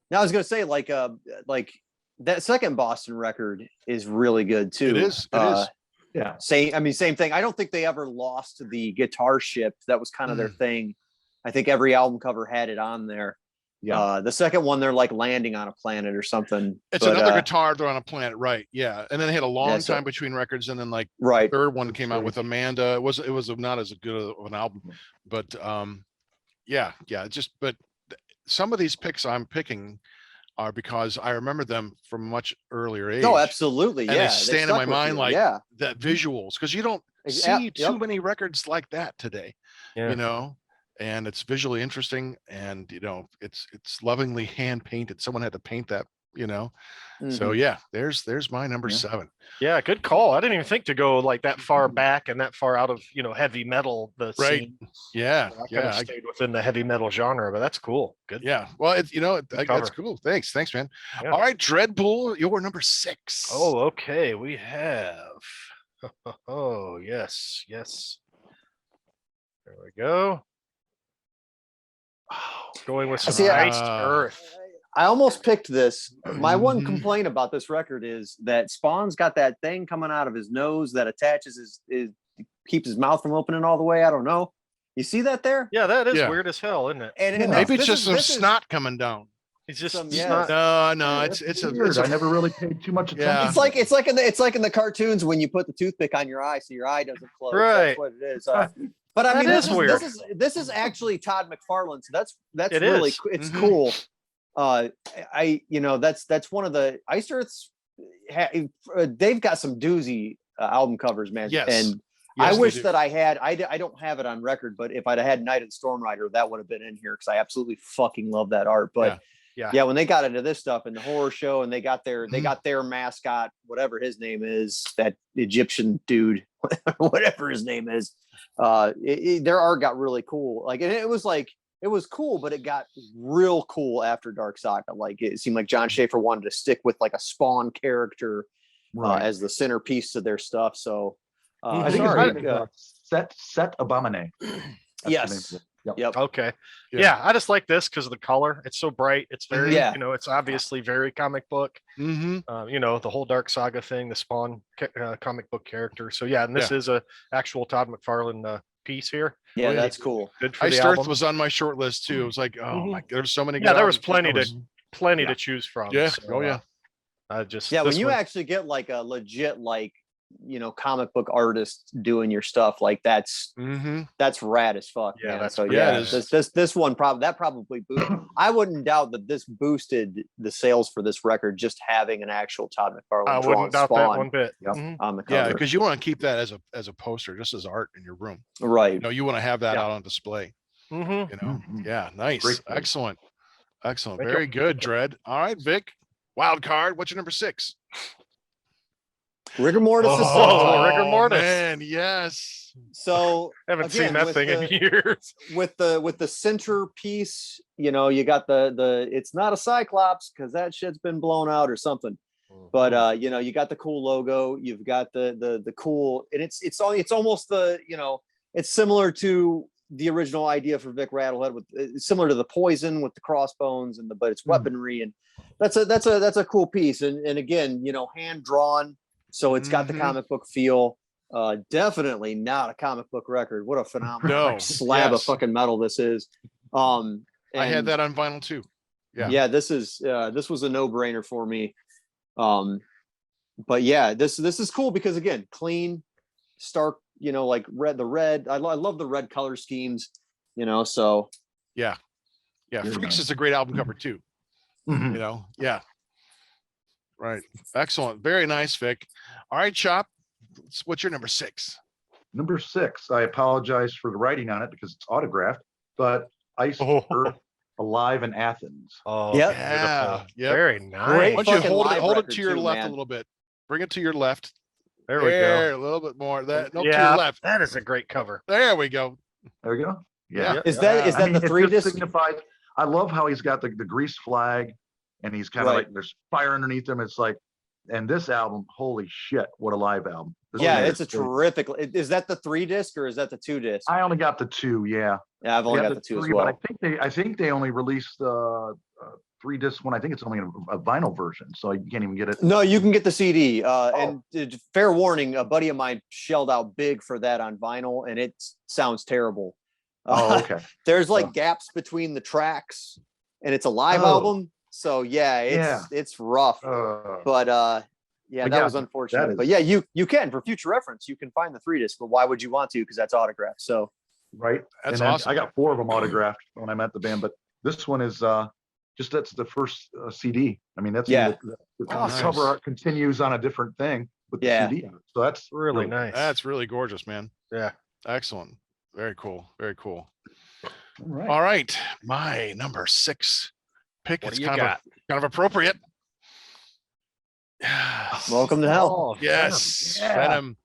Now I was gonna say like that second Boston record is really good too. It is. It is. Yeah. Same thing. I don't think they ever lost the guitar ship. That was kind of their thing. I think every album cover had it on there. Yeah. The second one, they're like landing on a planet or something. It's But, another guitar they're on a planet, right? Yeah, and then they had a long Yeah, so- time between records, and then like right. third one came out True. with Amanda. It was not as good of an album, but yeah, but some of these picks I'm picking are because I remember them from a much earlier age. No, absolutely. And Yeah. they stand in stuck my with mind you. like yeah. that visuals, because you don't Yep, see too yep. many records like that today. Yeah. You know, and it's visually interesting, and it's lovingly hand painted. Someone had to paint that. So Mhm. yeah, there's my number Yeah. 7. Yeah, good call. I didn't even think to go like that far back and that far out of heavy metal. The Right. scene. Yeah, I kind yeah, of stayed within the heavy metal genre, but that's cool. Good. yeah. Well, it's that's cover. cool. Thanks, man. Yeah. All right, Dreadbull, you're number 6. Oh, okay. We have. Oh, yes. There we go. Oh, going with some See, iced earth. I almost picked this. My one Mhm. complaint about this record is that Spawn's got that thing coming out of his nose that attaches his keeps his mouth from opening all the way. I don't know. You see that there? Yeah, that is Yeah. weird as hell, isn't it? And Yeah. Maybe this it's just is- some this is- snot coming down. He's just some- it's yeah. not. No, That's it's weird. I never really paid too much attention. Yeah. It's like in the cartoons when you put the toothpick on your eye so your eye doesn't close. Right. That's what it is. But I That mean, is weird. This is actually Todd McFarlane. So that's It really is. it's Mhm. cool. That's one of the Iced Earth's. They've got some doozy album covers, man. Yes. And Yes, I they wish do. that I had. I don't have it on record, but if I'd have had Night of the Storm Rider, that would have been in here because I absolutely fucking love that art. But Yeah. when they got into this stuff in the horror show and they got their mascot, whatever his name is, that Egyptian dude, whatever his name is, their art got really cool. Like, and it was cool, but it got real cool after Dark Saga. Like, it seemed like John Schaefer wanted to stick with like a Spawn character Right. as the centerpiece to their stuff. So I think sorry, his name is Set Abomine. yes. Yep. Okay. Yeah. Yeah. I just like this because of the color. It's so bright. It's very, Yeah. it's obviously very comic book. Mm-hmm. The whole Dark Saga thing, the Spawn comic book character. So yeah, and this is a actual Todd McFarlane piece here. Yeah, Oh, yeah. that's cool. Good for Iced the Earth album. was on my short list too. It was like, oh my, there's so many. Yeah, good there was albums. plenty Yeah. to choose from. Yeah. So, Oh yeah. I just Yeah, when this you one- actually get like a legit comic book artist doing your stuff, like that's Mm-hmm. rad as fuck. Yeah, man. that's so rad. yeah, Yeah, it this one probably boosted. I wouldn't doubt that this boosted the sales for this record just having an actual Todd I McFarlane drawn wouldn't doubt that Spawn one bit. Yep. Mhm. on the Yeah, cover. because you want to keep that as a poster, just as art in your room. Right. You want to have that Yeah. out on display. Mhm. Mhm. Yeah, nice, Great. excellent. Thank Very good, Dread. All right, Vic. Wild card. What's your number 6? Rigor mortis is Oh, rigor mortis. Man, yes. so Haven't seen Again, that with thing in the- years. with the centerpiece, you got the it's not a Cyclops because that shit's been blown out or something. But you got the cool logo, you've got the cool, and it's almost it's similar to the original idea for Vic Rattlehead with it's similar to the poison with the crossbones but it's weaponry, and that's a cool piece, and again, hand drawn, so it's got the Mhm. comic book feel. Definitely not a comic book record. What a phenomenal No, slab of yes. fucking metal this is. I had And that on vinyl too. Yeah. yeah, this was a no-brainer for me. But yeah, this is cool because again, clean, stark, like the red. I love the red color schemes, so Yeah, Very Freaks nice. is a great album cover too. Mhm. Yeah. Right. Excellent. Very nice, Vic. All right, Chop. What's your number 6? Number 6, I apologize for the writing on it because it's autographed, but Ice Oh. Earth Alive in Athens. Oh, Yep. Yeah. beautiful. Yep. Very Great Why nice. don't you fucking hold it live record to your too, left a man. little bit? Bring it to your left. There we There, go. a little bit more. That no, to Yeah, your left. that is a great cover. There we go. There we go. Yeah. Yeah. Is that Yeah. is that the it 3 just disc? signifies. I love how he's got the Greece flag, and he's kind of Right. like there's fire underneath him. It's like, and this album, holy shit, what a live album! This Yeah, thing it's a is- terrific. Is that the 3 disc or is that the 2 disc? I only got the 2. Yeah, Yeah, I've only got the 2 as 3, well. but I think they only released 3 disc one. I think it's only a vinyl version, so you can't even get it. No, you can get the CD. And fair warning, a buddy of mine shelled out big for that on vinyl, and it sounds terrible. Oh, okay. There's like Oh. gaps between the tracks, and it's a live Oh. album. So yeah, it's rough. But yeah, But that yeah, was unfortunate. that But is- yeah, you can, for future reference, you can find the 3 disc. But why would you want to? Because that's autographed. So Right. That's And then awesome. I got 4 of them autographed when I met the band, but this one is that's the first CD. I mean, that's Yeah. the Awesome. cover art continues on a different thing with the Yeah. CD on it. So that's Really nice. That's really gorgeous, man. Yeah. Excellent. Very cool. Very cool. all right. All right. My number 6 pick. What It's do you kind of got? kind of appropriate. welcome to hell. Oh, Yes. Yeah. Venom.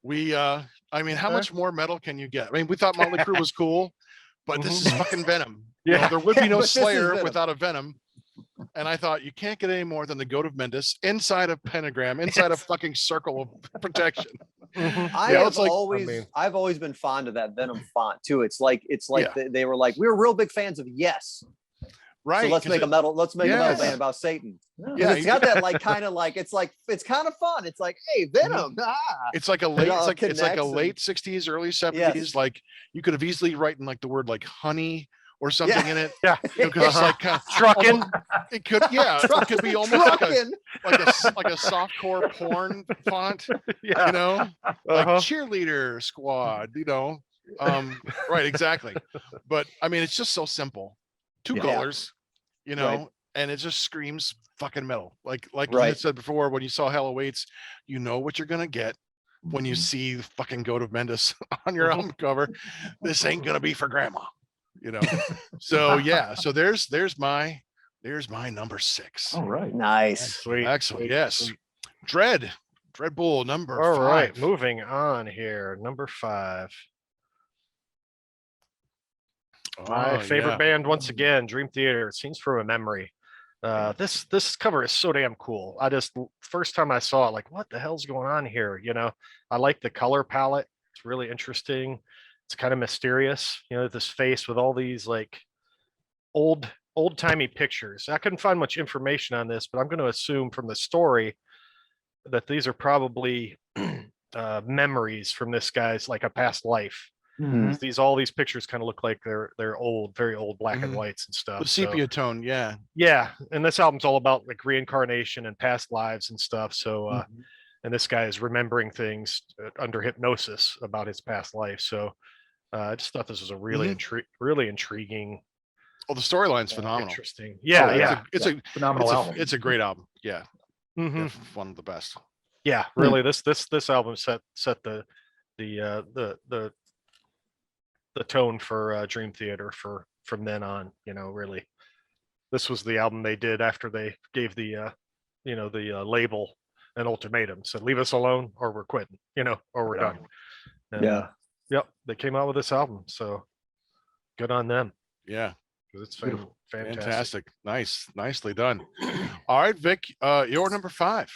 We I mean, how Okay. much more metal can you get? I mean, we thought Motley Crue was cool, but this is fucking Venom. You know, Yeah. there would be no But this is Slayer Venom. without a Venom. And I thought you can't get any more than the Goat of Mendes inside a pentagram, inside a fucking circle of protection. Mhm. I Yeah, have it's like- always, I've always been fond of that Venom font too. It's like Yeah. they were like, we were real big fans of Yes. Right. So let's 'cause make a metal Yes. band about Satan. 'Cause Yeah, it's you- got that like kind of like it's kind of fun. It's like, hey, Venom. It's like a late, all it's like a connects and- late 60s, early 70s. Like you could have easily written like the word like honey or something in it. Yeah. You know, 'cause it's like kind of Trucking. it could, yeah, it could be almost like a Trucking. like a softcore porn font, Yeah. you know, like Uh-huh. cheerleader squad, you know. Right, exactly. But I mean, it's just so simple. 2 Yeah. colors, you know, Right. and it just screams fucking metal. Like you Right. had said before, when you saw Hell Awaits, you know what you're gonna get when you see the fucking Goat of Mendes on your album cover. This ain't gonna be for grandma, you know. So yeah, so there's my number 6. All right. Nice. Sweet. Excellent. sweet, Yes. sweet. Dreadbull number All 5. right, moving on here. Number 5. My Oh, favorite yeah. band once again, Dream Theater. Scenes from a Memory. This cover is so damn cool. First time I saw it, like, what the hell's going on here? You know, I like the color palette. It's really interesting. It's kind of mysterious. You know, this face with all these like old timey pictures. I couldn't find much information on this, but I'm going to assume from the story that these are probably memories from this guy's like a past life. Mhm. All these pictures kind of look like they're old, very old black and Mhm. whites and stuff. The so- sepia tone, yeah. yeah, and this album's all about like reincarnation and past lives and stuff. So, Mm-hmm. and this guy is remembering things under hypnosis about his past life. So, I just thought this was a really Mhm. really intriguing, Oh, the storyline's phenomenal. interesting. Yeah, Oh, yeah, It's a Phenomenal album. it's a great album. Yeah. Mhm. One of the best. Yeah. Really, this album set the tone for Dream Theater from then on. You know, really, this was the album they did after they gave the label an ultimatum, said leave us alone or we're quitting, you know, or we're Yeah. done. And, Yeah. yep, they came out with this album, so good on them Yeah. 'cause it's Beautiful. fantastic. Fantastic. Nice. Nicely done. All right, Vic, your number 5.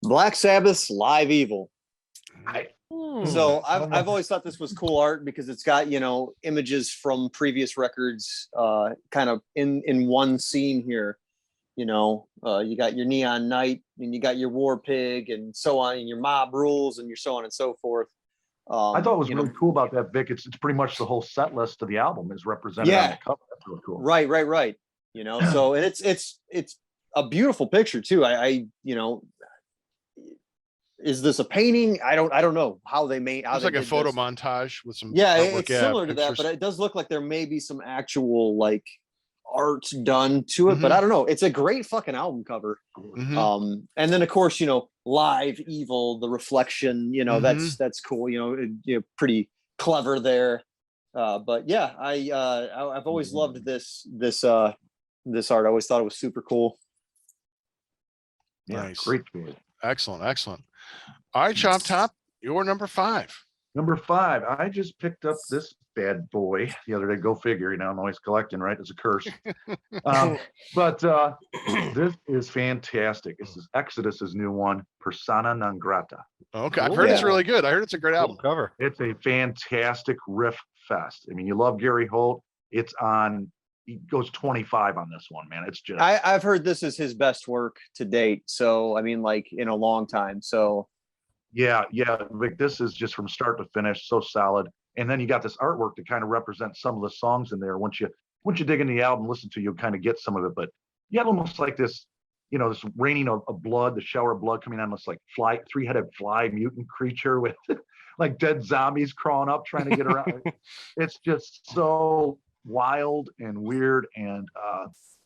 Black Sabbath's Live Evil. Hmm. So I've always thought this was cool art because it's got, you know, images from previous records kind of in one scene here. You know, you got your Neon Knight and you got your War Pig and so on, and your Mob Rules and your so on and so forth. I thought what was you really know, cool about that, Vic, it's pretty much the whole set list of the album is represented on Yeah. the cover. That's really cool. right. You know, so and it's a beautiful picture too. I you know, is this a painting? I don't know how they made. It's like a photo montage with some Yeah, artwork, it's similar to that, pictures. but it does look like there may be some actual like art done to it, but Mhm. I don't know. It's a great fucking album cover. Mhm. And then of course, live evil, the reflection, Mhm. that's cool. Pretty clever there. But yeah, I've always loved this art. I always thought it was super cool. Yeah, Nice. great band. Excellent. Excellent. All right, Chop Top, you're number 5. Number 5, I just picked up this bad boy the other day. Go figure, I'm always collecting, right? It's a curse. But this is fantastic. This is Exodus's new one, Persona non grata. Okay, I've Cool. heard it's Yeah. really good. I heard it's a great Cool album. cover. It's a fantastic riff fest. I mean, you love Gary Holt. It's on. He goes 25 on this one, man. It's just. I've heard this is his best work to date. So I mean, like in a long time. So Yeah. Like this is just from start to finish, so solid. And then you got this artwork to kind of represent some of the songs in there. Once you dig in the album, listen to, you'll kind of get some of it. But you have almost like this, this raining of blood, the shower of blood coming on this like three-headed fly mutant creature with like dead zombies crawling up trying to get around. It's just so wild and weird. And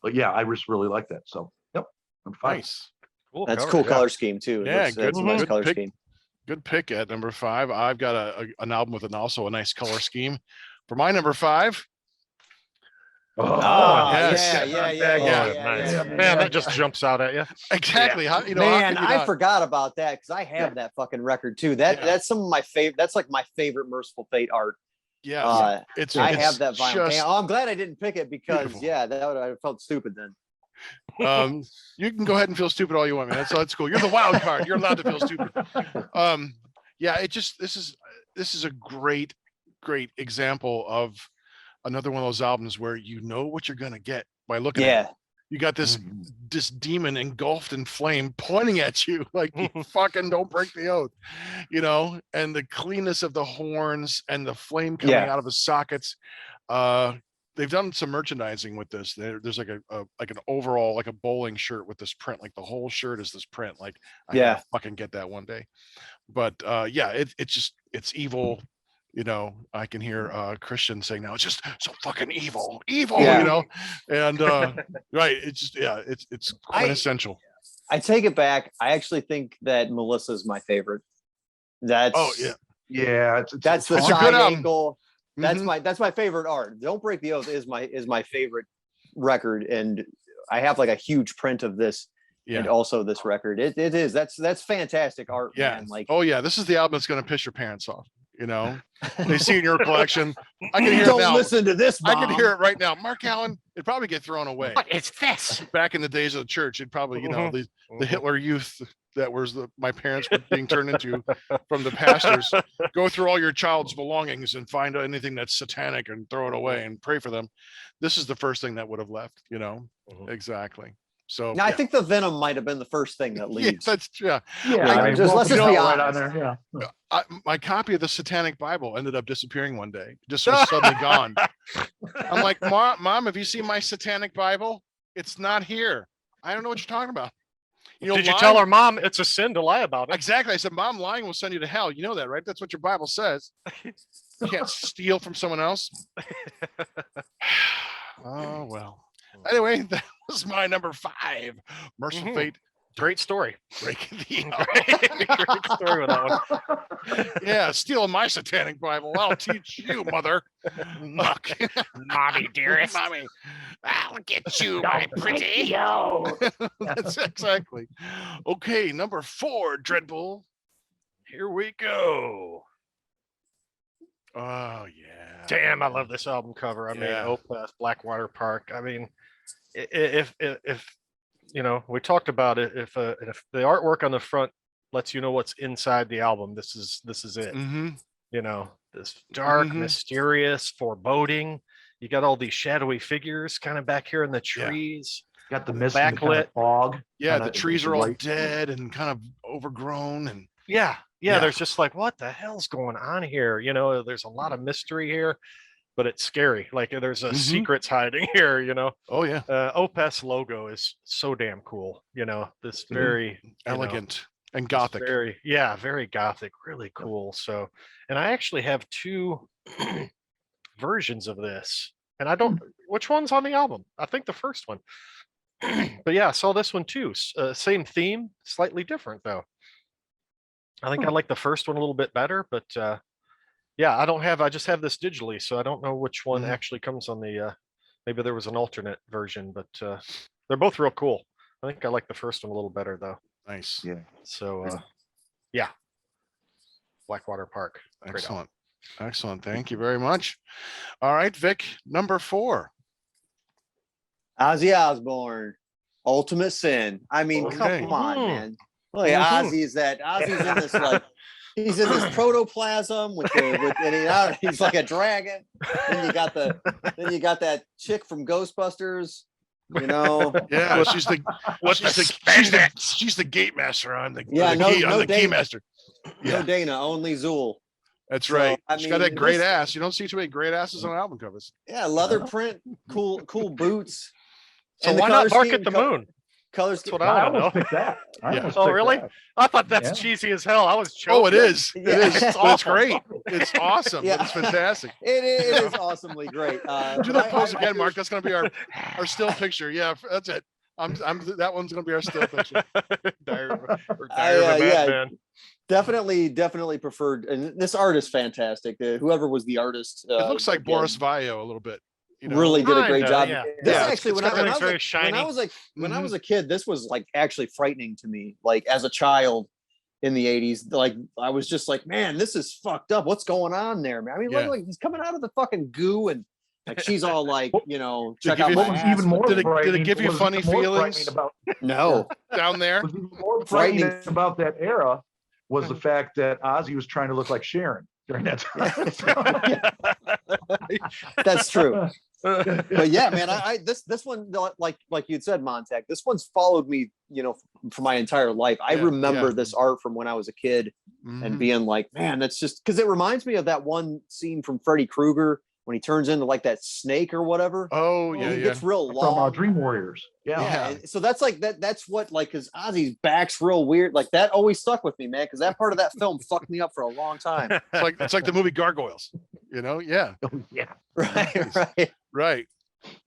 but yeah, I just really like that. So yep, I'm fine. Nice. Cool that's cover. cool yeah. color scheme too. Yeah, That's good- a nice good color pick. scheme. Good pick at number 5. I've got an album with also a nice color scheme. For my number 5, yes. Nice. Man, that just jumps out at you. exactly. How, how Man, could you I not? forgot about that because I have that fucking record too. Yeah. That's some of my favorite. That's like my favorite Merciful Fate art. Yes. It's I it's have that vinyl. just, I'm glad I didn't pick it because beautiful. that would have felt stupid then. You can go ahead and feel stupid all you want, man. That's cool. You're the wild card. You're allowed to feel stupid. This is a great example of another one of those albums where you know what you're gonna get by looking at it. You got this demon engulfed in flame pointing at you like you fucking don't break the oath, and the cleanness of the horns and the flame coming out of his sockets. They've done some merchandising with this. There's like an overall, like a bowling shirt with this print, like the whole shirt is this print. Like I gotta fucking get that one day. But it's evil. I can hear Christian saying now it's just so fucking evil, and right. It's just, it's quintessential. I take it back. I actually think that Melissa's my favorite. That's that's the side angle. That's my favorite art. Don't Break the Oath is my favorite record, and I have like a huge print of this and also this record. It is that's fantastic art. Yeah. Man. Like, oh yeah, this is the album that's gonna piss your parents off. They see in your collection. I can hear don't it now. listen to this. Mom. I can hear it right now. Mark Allen, it'd probably get thrown away. What is this? Back in the days of the church, it'd probably, the Hitler Youth that was my parents were being turned into from the pastors. Go through all your child's belongings and find anything that's satanic and throw it away and pray for them. This is the first thing that would have left, Exactly. So now I think the venom might have been the first thing that leaves. let's just be honest. My copy of the Satanic Bible ended up disappearing one day. Just was suddenly gone. I'm like, Mom, have you seen my Satanic Bible? It's not here. I don't know what you're talking about. Did you tell her, Mom, it's a sin to lie about it? Exactly. I said, Mom, lying will send you to hell. You know that, right? That's what your Bible says. You can't steal from someone else. Oh, well. Anyway, that was my number 5. Merciful Fate. Great story. Breaking the Great story with that one. Yeah, stealing my Satanic Bible. I'll teach you, mother. Muck. Mommy, dearest. Mommy. I'll get you, my pretty. Yo. That's exactly. Okay, number 4, Dreadbull. Here we go. Oh, yeah. Damn, I love this album cover. I mean, Opeth, Blackwater Park. I mean, if we talked about it. If the artwork on the front lets you know what's inside the album, this is it. This dark, mysterious, foreboding. You got all these shadowy figures kind of back here in the trees. Got the mist and the kind of fog. Yeah, the trees are all dead and kind of overgrown, and there's just like, what the hell's going on here? There's a lot of mystery here, but it's scary. Like there's a secrets hiding here. Oh yeah. Opeth's logo is so damn cool. This very elegant and gothic. Very gothic, really cool. So, and I actually have 2 versions of this. And I don't, which one's on the album? I think the first one. But yeah, I saw this one too. Same theme, slightly different though. I think I like the first one a little bit better, but yeah, I just have this digitally, so I don't know which one actually comes on the, maybe there was an alternate version, but they're both real cool. I think I like the first one a little better though. Nice. Yeah. So yeah, Blackwater Park. Great Excellent. Excellent. Thank you very much. All right, Vic, number 4. Ozzy Osbourne, Ultimate Sin. I mean, Okay. come on, man. Look, Ozzy's in this like he's in this protoplasm and he's like a dragon. Then you got that chick from Ghostbusters. You know, Yeah, she's the gate master on the key master. No Dana, only Zool. That's So, right. I She's got that mean, great this- ass. You don't see too many great asses on album covers. Yeah, leather print, cool boots. So And the why not color Bark at scheme- the Moon? Color That's scheme. what I want to know. almost picked that. I Yeah. almost Oh, picked really? that. I thought that's Yeah. cheesy as hell. I was joking. Oh, it is. It Yeah. is. It's But it's awful. great. It's awesome. Yeah. It's fantastic. It is awesely great. Do but that pose I again, do- Mark. That's gonna be our still picture. Yeah, that's it. That one's gonna be our still picture. Diary of a yeah. Madman. Definitely preferred. And this art is fantastic. Whoever was the artist, It looks like again, Boris Vallejo a little bit. You know? really did a great Kinda, job. yeah. This Yeah, actually, it's when I everything's was very like, shiny. when I was a kid, this was like actually frightening to me. Like as a child in the 80s, like I was just like, man, this is fucked up. What's going on there, man? I mean, Yeah. look, like he's coming out of the fucking goo and like she's all like, Did it check give out you- my What was ass. even more Did it frightening give you was funny even more feelings? frightening About, No. Down there. was even more Frightening. frightening about that era was the fact that Ozzy was trying to look like Sharon during that time. That's true. But yeah, man, this one, like you'd said, Montag, this one's followed me, for my entire life. I Yeah, remember yeah. this art from when I was a kid Mhm. and being like, man, that's just because it reminds me of that one scene from Freddy Krueger when he turns into like that snake or whatever. Oh and yeah, he yeah. gets real From long. Dream Warriors. Yeah. Yeah. And so that's like that's what like because Ozzy's back's real weird. Like that always stuck with me, man, because that part of that film fucked me up for a long time. It's like the movie Gargoyles. Yeah. Oh, yeah. Right. Right.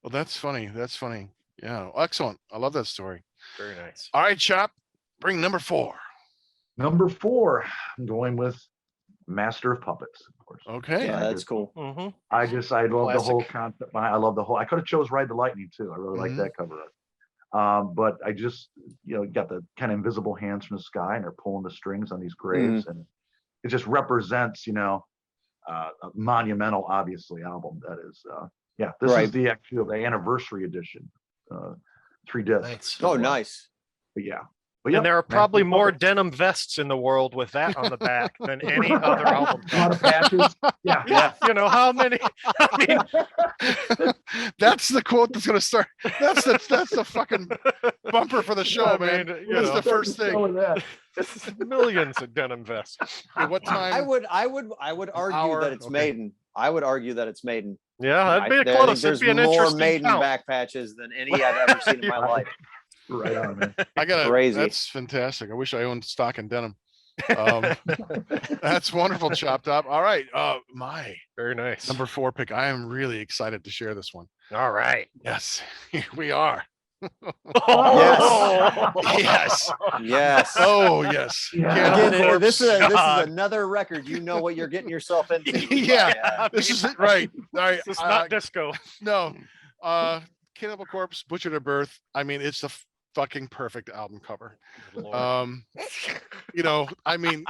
Well, that's funny. That's funny. Yeah. Excellent. I love that story. Very nice. All right, Chop. Bring number 4. Number 4, I'm going with Master of Puppets, of course. Okay. Yeah, that's cool. Mm-hmm. I love the whole Classic. concept. I love the whole. I could have chose Ride the Lightning too. I really like that cover art. But I just, got the kind of invisible hands from the sky, and they're pulling the strings on these graves, and it just represents, a monumental, obviously, album that is. This Right. is the anniversary edition, 3 discs. Nice. Oh, nice. But yeah. And there are Master probably of more Puppets. denim vests in the world with that on the back than any other album. A lot of patches. Yeah. How many? I mean, That's the quote that's gonna start. That's the fucking bumper for the show, I man. mean, That's the first thing. millions of denim vests. At what time? I would argue hour? that it's Okay. Maiden. I would argue that it's Maiden. Yeah, that'd be I a think close. there's It'd be an more interesting Maiden count. back patches than any I've ever seen in my life. Right on, man. I got Crazy. That's fantastic. I wish I owned stock in denim. That's wonderful, Chopped Up. All right. My Very nice. number 4 pick. I am really excited to share this one. All right. Yes, here we are. Yes. Yes. Oh, yes. Yeah. Cannibal Again, Corpse. this is God. another record. You know what you're getting yourself into. Yeah. This is it, right. All right. It's not disco. No. Cannibal Corpse, Butcher to Birth. I mean, it's the fucking perfect album cover. I mean,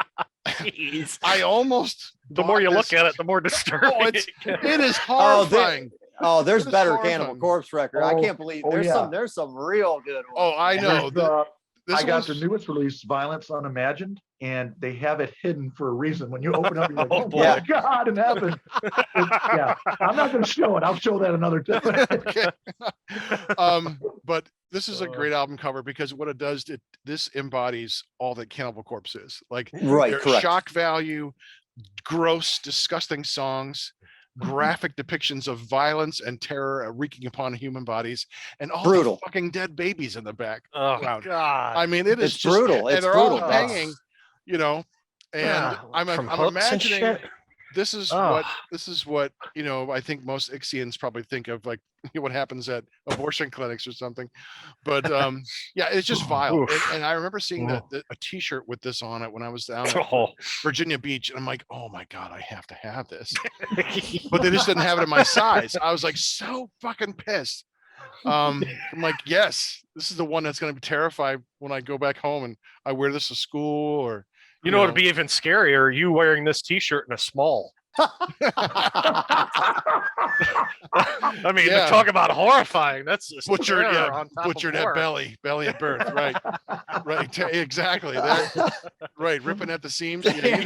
I almost The more bought you this- look at it, the more disturbing. Oh, it is Oh, horrifying. there's It is better horrifying. Cannibal Corpse record. I Oh, can't believe oh, there's yeah. some real good ones. Oh, I know. This I got one's- the newest release, Violence Unimagined, and they have it hidden for a reason. When you open up, you're like, Oh, oh, boy. my God in heaven. Yeah, I'm not going to show it. I'll show that another time. Okay. But this is a great album cover because what it does, this embodies all that Cannibal Corpse is. Like Right, their correct. shock value, gross, disgusting songs, graphic depictions of violence and terror wreaking upon human bodies, and all Brutal. the fucking dead babies in the back. Oh Wow. God. I mean, it is It's just brutal. and It's they're brutal. all hanging, and Yeah, I'm from hooks and imagining. shit. this is Oh. what I think most Ixians probably think of, like what happens at abortion clinics or something. But yeah, it's just vile. Oof. And I remember seeing Oh. a T-shirt with this on it when I was down at Oh. Virginia Beach, and I'm like, oh my god, I have to have this. But they just didn't have it in my size. I was like so fucking pissed. I'm like, yes, this is the one that's going to be terrified when I go back home and I wear this to school, or You know, it'd be even scarier. You wearing this T-shirt in a small. I mean, Yeah. talk about horrifying. That's just butchered, terror on top butchered of at horror. belly at birth, right? Exactly. That, right, ripping at the seams. Yeah,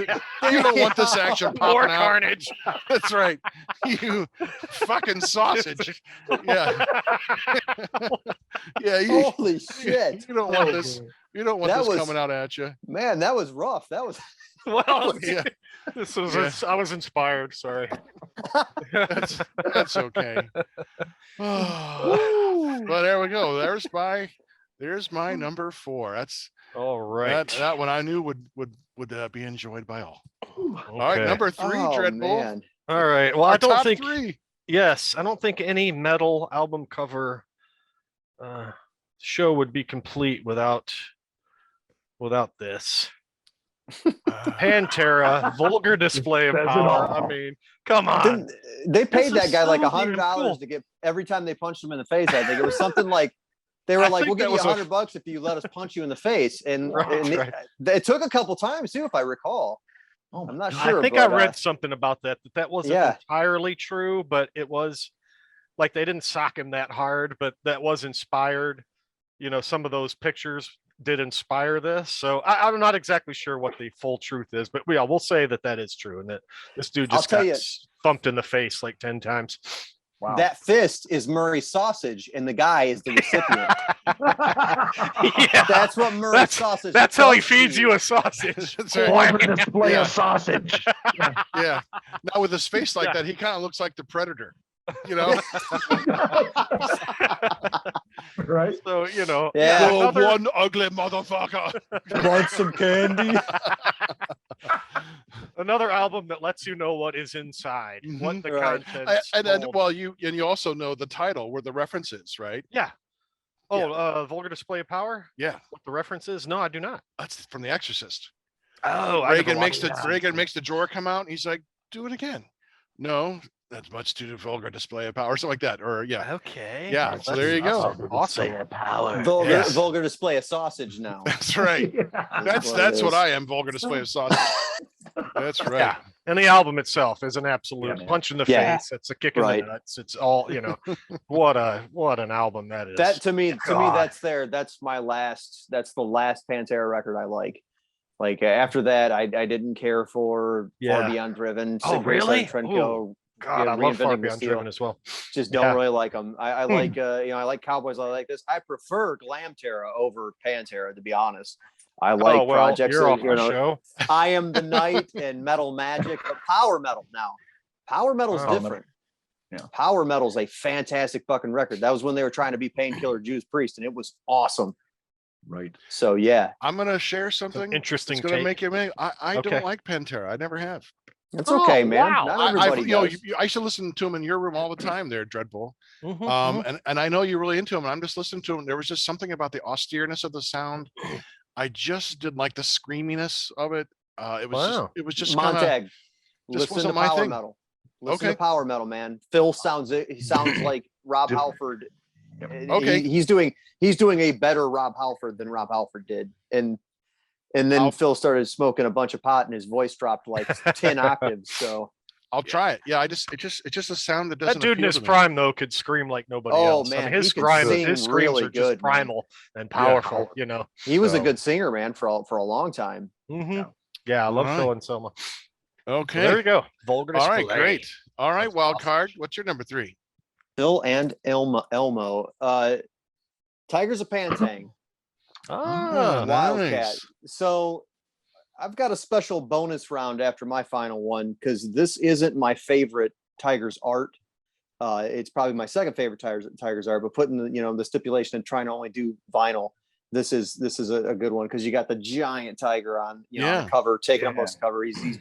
you don't want this action More popping out. carnage. That's right. You fucking sausage. Yeah, yeah. Holy shit. You don't want this. You don't want That this was- coming out at you. Man, that was rough. That was Well, Yeah, this was. Yeah. I was inspired. Sorry. that's okay. Well, there we go. There's my number 4. That's All right. that one I knew would be enjoyed by all. All right, Okay. number 3, oh, Dreadbull. man. All right. Well, Our I don't top think. 3. Yes, I don't think any metal album cover show would be complete without this. Pantera, vulgar display of Says it power. all. I mean, come on. Didn't, they paid This that is guy like so $100 cool. to get every time they punched him in the face. I think it was something like they were I like, think "We'll give that you was a- $100 if you let us punch you in the face." And, Right, and right. it took a couple times too, if I recall. Oh my I'm not God. sure. I think but, I read something about that wasn't yeah. entirely true, but it was like they didn't sock him that hard, but that was inspired. Some of those pictures did inspire this. So I'm not exactly sure what the full truth is, but we'll say that is true, and that this dude I'll just tell got you- thumped in the face like 10 times. Wow. that fist is Murray's sausage, and the guy is the recipient. Yeah, That's what Murray's sausage. that's how he does to feeds you a sausage. That's right. Vulgar display Yeah. of sausage. Yeah. Now with his face like Yeah. that, he kind of looks like the Predator. You know. Right? So Yeah. Oh, another- one ugly motherfucker. Want some candy? another album that lets you know what is inside, what Mhm. the Right. contents. And then, hold. well, you also know the title where the reference is, right? Yeah. Oh, vulgar display of power. Yeah, What the reference is? No, I do not. that's from The Exorcist. Oh, Reagan makes the drawer come out, and he's like, "Do it again." No, that's much too vulgar display of power, or something like that. Or yeah, Okay. Yeah, Well, so there you go. Awesome. Vulgar, Yes. vulgar display of sausage now. that's right. That's what it what is. I am. Vulgar display of sausage. That's right. Yeah. And the album itself is an absolute Yeah, man. punch in the Yeah. face. It's a kick in Right. the nuts. It's all, what an album that is. That to me, God. that's the last Pantera record I like. Like after that, I didn't care for Yeah. Far Beyond Driven. Oh, Sid Grace, really? Trendkill. God, yeah, I love Far Reinventing the Beyond Steel. Driven as well. Just don't Yeah. really like them. I like I like Cowboys. I like this. I prefer Glamterra over Pantera, to be honest. I like oh, well, projects. you're that, off my show. I Am the Night and Metal Magic, but power metal now. Power metal's Oh, different. Yeah. Power metal's a fantastic fucking record. That was when they were trying to be Painkiller Judas Priest, and it was awesome. Right. So yeah, I'm gonna share something. Interesting It's gonna take. make you make. I Okay. don't like Pantera. I never have. it's okay, Oh, man. wow. Not I, everybody does. I used to listen to him in your room all the time, there, Dreadbull. Mhm, And I know you're really into him, and I'm just listening to him. There was just something about the austereness of the sound. I just didn't like the screaminess of it. It was Wow. just kind of. Montag, just listen to wasn't my power thing. metal. Listen Okay. to power metal, man. Phil sounds like Rob Different. Halford. Yep. Okay. He's doing a better Rob Halford than Rob Halford did. And then I'll- Phil started smoking a bunch of pot and his voice dropped like 10 octaves. So I'll try it. Yeah, it's just a sound that doesn't. That dude in appeal his to me. prime though could scream like nobody Oh, else. man, his he could screams, sing his screams really are just good, man. primal and powerful. he was a So- good singer, man, for a long time. Mhm. Yeah, I love All Phil right. and Selma. Okay. So there you go. Vulgar All right. display. Great. All right. That's Wild card. What's your number 3? Phil and Elmo. Tigers of Pantang. Ah, Wildcat. nice. So I've got a special bonus round after my final one because this isn't my favorite Tigers art. It's probably my second favorite Tigers art, but putting the stipulation and trying to only do vinyl, this is a good one because you got the giant tiger on on Yeah. the cover, taking up most of the cover. He's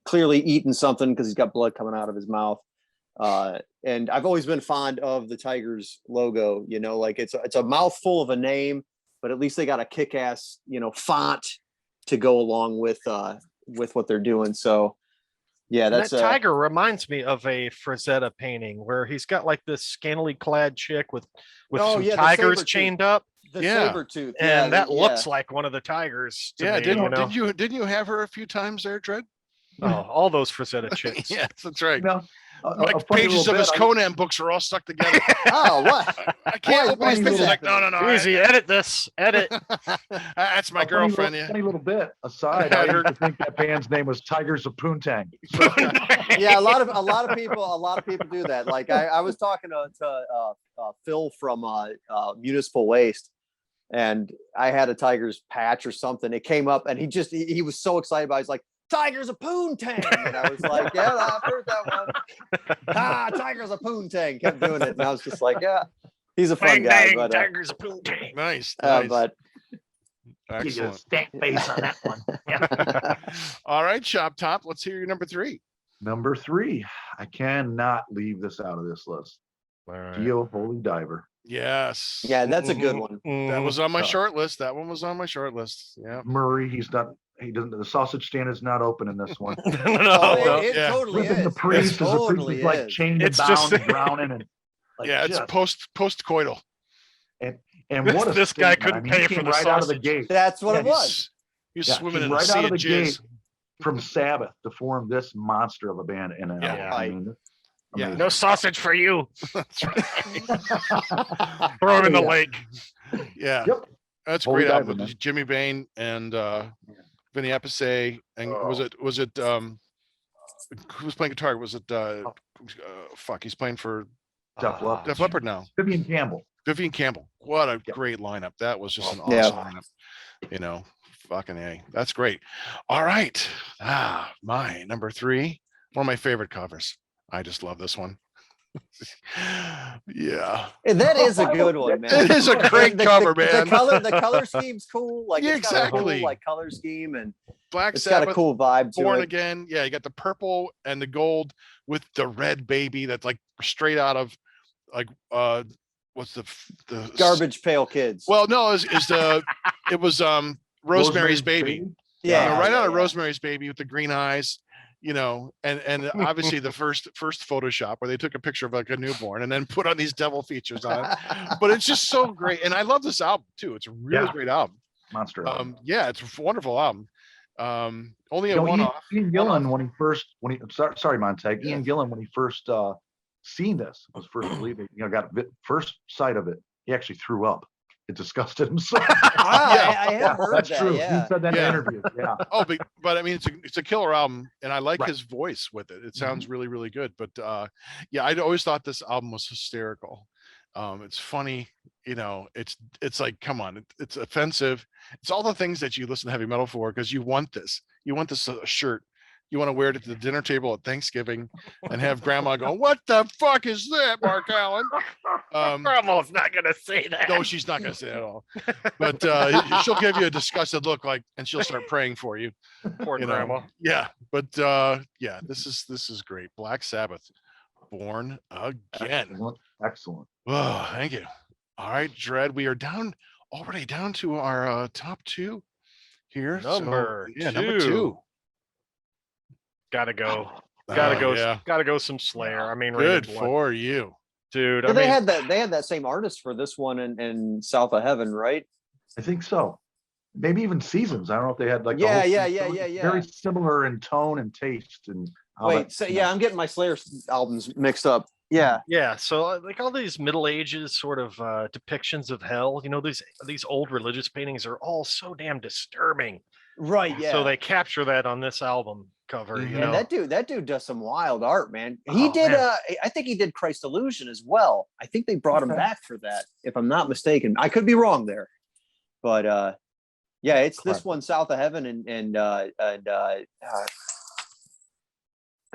clearly eating something because he's got blood coming out of his mouth. And I've always been fond of the Tigers logo, you know, like it's a mouthful of a name, but at least they got a kick-ass, you know, font to go along with what they're doing. So yeah, And that's that tiger reminds me of a Frazetta painting where he's got like this scantily clad chick with Oh, some yeah, the tigers saber-tooth. chained up, the Yeah. saber tooth. and that looks like one of the tigers to Yeah, me, you know? didn't you have her a few times there, Dread? Oh, all those Frazetta chicks. Yes, that's right. You know, Like pages of his Conan books are all stuck together. Oh, what? I can't open these why pages. is Like, that? no. Easy, edit this, edit. That's my girlfriend. Yeah. Funny little bit aside. I used to think that band's name was Tigers of Poontang. Yeah, a lot of people do that. Like I was talking to Phil from Municipal Waste, and I had a Tigers patch or something. It came up, and he was so excited about it. He's like, Tigers of Poontang, and I was like, yeah, I've heard that one. Tigers of Poontang. Kept doing it, and I was just like, yeah, he's a fun guy. But tigers of Poontang. Nice. but Excellent. Stank face on that one. All right, Shop Top. Let's hear your number 3. Number 3. I cannot leave this out of this list. All right. Pio Holy Diver. Yes. yeah, that's a good one. That was on my Uh, short list. That one was on my short list. Yeah. Murray, he doesn't, the sausage stand is not open in this one. Oh, no. it yeah. totally Flipping is. the priest It as the priest totally is like is. chained It's and just- bound and drowning and like Yeah, it's just- post-coital. and what a This guy statement. couldn't I mean, pay he for came the right out of the sausage. gate That's what Yeah, it was. He's Yeah, swimming he's in the right sea out of of the jizz. gate. From Sabbath to form this monster of a band in an Yeah. album. I mean, Yeah. amazing. No sausage for you. That's right. Throw him in the Yeah. lake. Yeah. Yep. That's a Holy great diver, album. man. Jimmy Bain and Vinny Appice. And was it who was playing guitar? Was it he's playing for Def Leppard. Def Leppard now. Vivian Campbell. Vivian Campbell. What a Yeah. great lineup. That was just an awesome Yeah. lineup. You know, fucking A. That's great. All right. My number 3. One of my favorite covers. I just love this one. Yeah. And that is a good one, man. It is a great cover, man. The color scheme's cool. Like Yeah, it's got a cool, exactly. like color scheme, and Black it's got Sabbath. a cool vibe to Born it. Again. Yeah, you got the purple and the gold with the red baby that's like straight out of like what's the Garbage Pail Kids. Well, no, it was Rosemary's Baby. yeah, You know, right out of yeah. Rosemary's Baby with the green eyes, you know, and obviously the first Photoshop where they took a picture of like a newborn and then put on these devil features on it. But it's just so great, and I love this album too. It's a really Yeah. great album. Monster album. Yeah, it's a wonderful album. Only a You know, one-off. Ian Gillan, when he sorry, Montag. Ian Gillan, when he first seen this, was first believing, got first sight of it, he actually threw up. It disgusted him so. I have heard That's that. true. Yeah. He said that Yeah. in interviews. Yeah. Oh, but I mean, it's a killer album, and I like Right. his voice with it. It sounds really, really good. But yeah, I'd always thought this album was hysterical. It's funny, you know. It's like, come on, it's offensive. It's all the things that you listen to heavy metal for because you want this. You want this shirt. You want to wear it at the dinner table at Thanksgiving and have grandma go, "What the fuck is that, Mark Allen?" Grandma's not gonna say that. No, she's not going to say it at all. But she'll give you a disgusted look, like, and she'll start praying for you. Poor You know. grandma. Yeah, but yeah, this is great. Black Sabbath, Born Again. Excellent. Oh, thank you. All right, Dread, we are already down to our top 2 here. Number number 2. two. Gotta go. Gotta go. Yeah. Gotta go. Some Slayer. I mean, Good Raining Blood. for you. Dude. Yeah, I mean, they had that same artist for this one in South of Heaven, right? I think so. Maybe even Seasons. I don't know if they had like the Yeah, whole yeah, season. yeah, yeah, Very yeah. similar in tone and taste and how Wait, that- so yeah, I'm getting my Slayer albums mixed up. Yeah. yeah. So like all these Middle Ages sort of depictions of hell. You know, these old religious paintings are all so damn disturbing. Right, yeah. So they capture that on this album cover. Mhm. You and know. that dude does some wild art, man. He Oh, did man. I think he did Christ Illusion as well. I think they brought him Okay. back for that, if I'm not mistaken. I could be wrong there. But yeah, it's this Correct. one, South of Heaven, and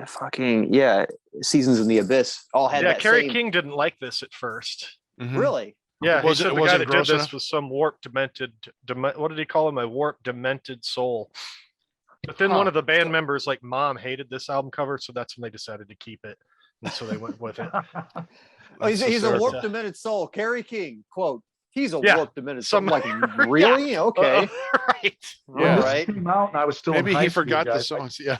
fucking yeah, Seasons in the Abyss all had Yeah, that Kerry same. King didn't like this at first. Mhm. Really? Yeah, Was he it- said the was guy it that did gross this enough? was some warped, what did he call him? A warped, demented soul. But then one of the band members, like mom, hated this album cover, so that's when they decided to keep it, and so they went with it. Oh, he's a hysterical. warped demented soul. Kerry King, quote, he's a Yeah, warped demented soul. some- I'm like, really? Okay. Right. When All this right. came out, and I was still in Maybe high he school, forgot the guys. songs. Yeah.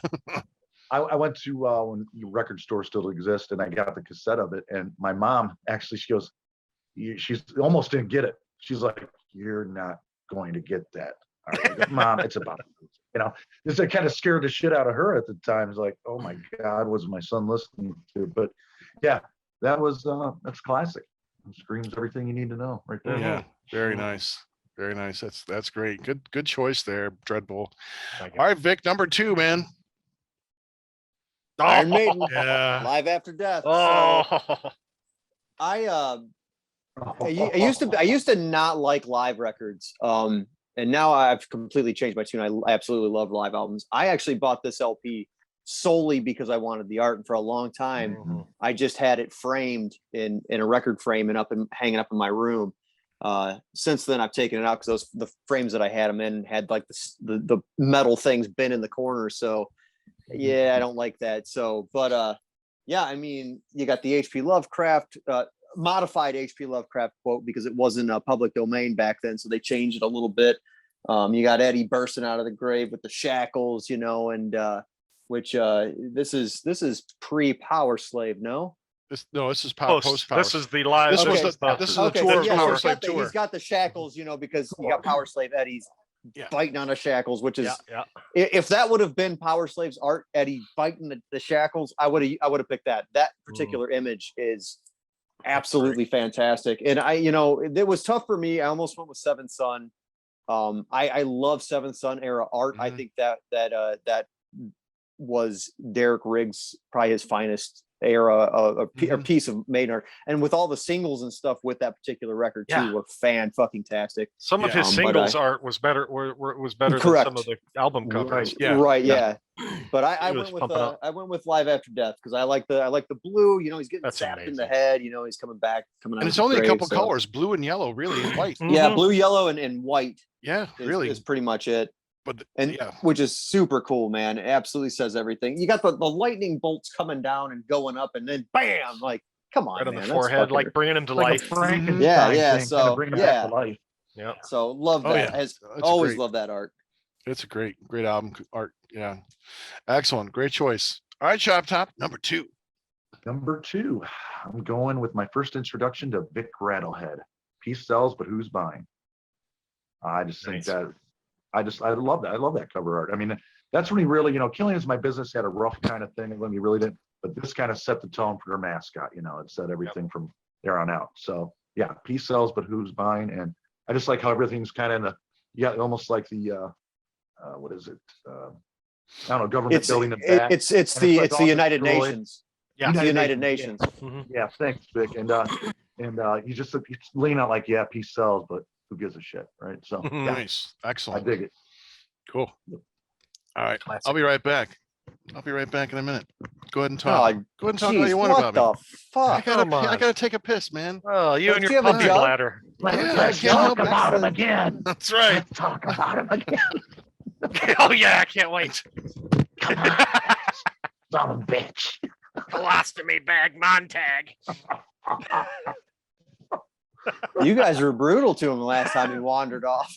I went to when record stores still exist, and I got the cassette of it. And my mom actually, she goes, she's almost didn't get it. She's like, "You're not going to get that." All right, I go, Mom, it's about, this kind of scared the shit out of her at the time. It's like, oh my God, was my son listening to? But yeah, that's classic. It screams everything you need to know right there. Yeah. Very nice. Very nice. That's great. Good choice there, Dreadbull. Thank you. All right, Vic, number 2, man. Iron Maiden, Yeah. Live After Death. So Oh, I used to not like live records. And now I've completely changed my tune. I absolutely love live albums. I actually bought this LP solely because I wanted the art, and for a long time I just had it framed in a record frame and hanging up in my room. Since then I've taken it out because the frames that I had them in had like the metal things been in the corner. So yeah, I don't like that. So, but yeah, I mean, you got the HP Lovecraft, modified HP Lovecraft quote because it wasn't a public domain back then, so they changed it a little bit. You got Eddie bursting out of the grave with the shackles, and which this is pre-Power Slave, no? This is post. Power. This is the live. This was Okay. this is a Okay, tour. so yeah, Power so Slave tour. he's got the shackles, because you got Power Slave Eddie's Yeah. biting on the shackles, which is Yeah. if that would have been Power Slave's art, Eddie biting the shackles, I would have picked that. That particular image is absolutely fantastic. And it was tough for me. I almost went with Seventh Son. I love Seventh Son era art. I think that was Derek Riggs, probably his finest era or piece of Maiden art, and with all the singles and stuff with that particular record too were fan-fucking-tastic. Some of his singles art was better. Was better Correct. than some of the album covers. Yeah. Right. Yeah. But I was went with pumping up. I went with Live After Death because I like the blue. He's getting That's zapped in amazing. the head. He's coming back, coming out. And of it's the only a grave, couple so- colors, blue and yellow, really, and white. Yeah, Mhm. blue, yellow, and white. Yeah, Is, really. is pretty much it. But And yeah, which is super cool, man. It absolutely says everything. You got the lightning bolts coming down and going up, and then bam! Like, come on, Right on man. the that's forehead, fucking- like bringing him to Like a life. Frankenstein Yeah, thing, so, kinda bring it back to life. Yeah. So love Oh, that. yeah. Has That's always great. loved that art. it's a great album art. Yeah, excellent, great choice. All right, Chop Top, number 2. Number 2, I'm going with my first introduction to Vic Rattlehead. Peace sells, but who's buying? I just think Nice. that I love that. I love that cover art. I mean, that's when he really, Killing Is My Business had a rough kind of thing when he really didn't, but this kind of set the tone for their mascot. It set everything from there on out. So yeah, peace sells, but who's buying? And I just like how everything's kind of almost like the what is it? I don't know, government building the back. It's And it's the like all United destroyed. Nations. Yeah. It's the United Nations, Nations. Mhm. Yeah, thanks, Vic. And he's leaning out like, yeah, peace sells, but who gives a shit, right? So Mhm. yeah, Nice, I excellent, dig it. cool. All right, Classic. I'll be right back. I'll be right back in a minute. Go ahead and Oh, talk. Go ahead and talk all geez, you want what about me. the I fuck? gotta, Come I on. gotta take a piss, man. Oh, you Don't and you your have a puppy jug? bladder. Yeah, I Let's can't talk help it. about him again. That's right. Let's talk about him again. Oh yeah, I can't wait. Come on, son of a bitch. Colostomy bag Montag. You guys were brutal to him the last time he wandered off.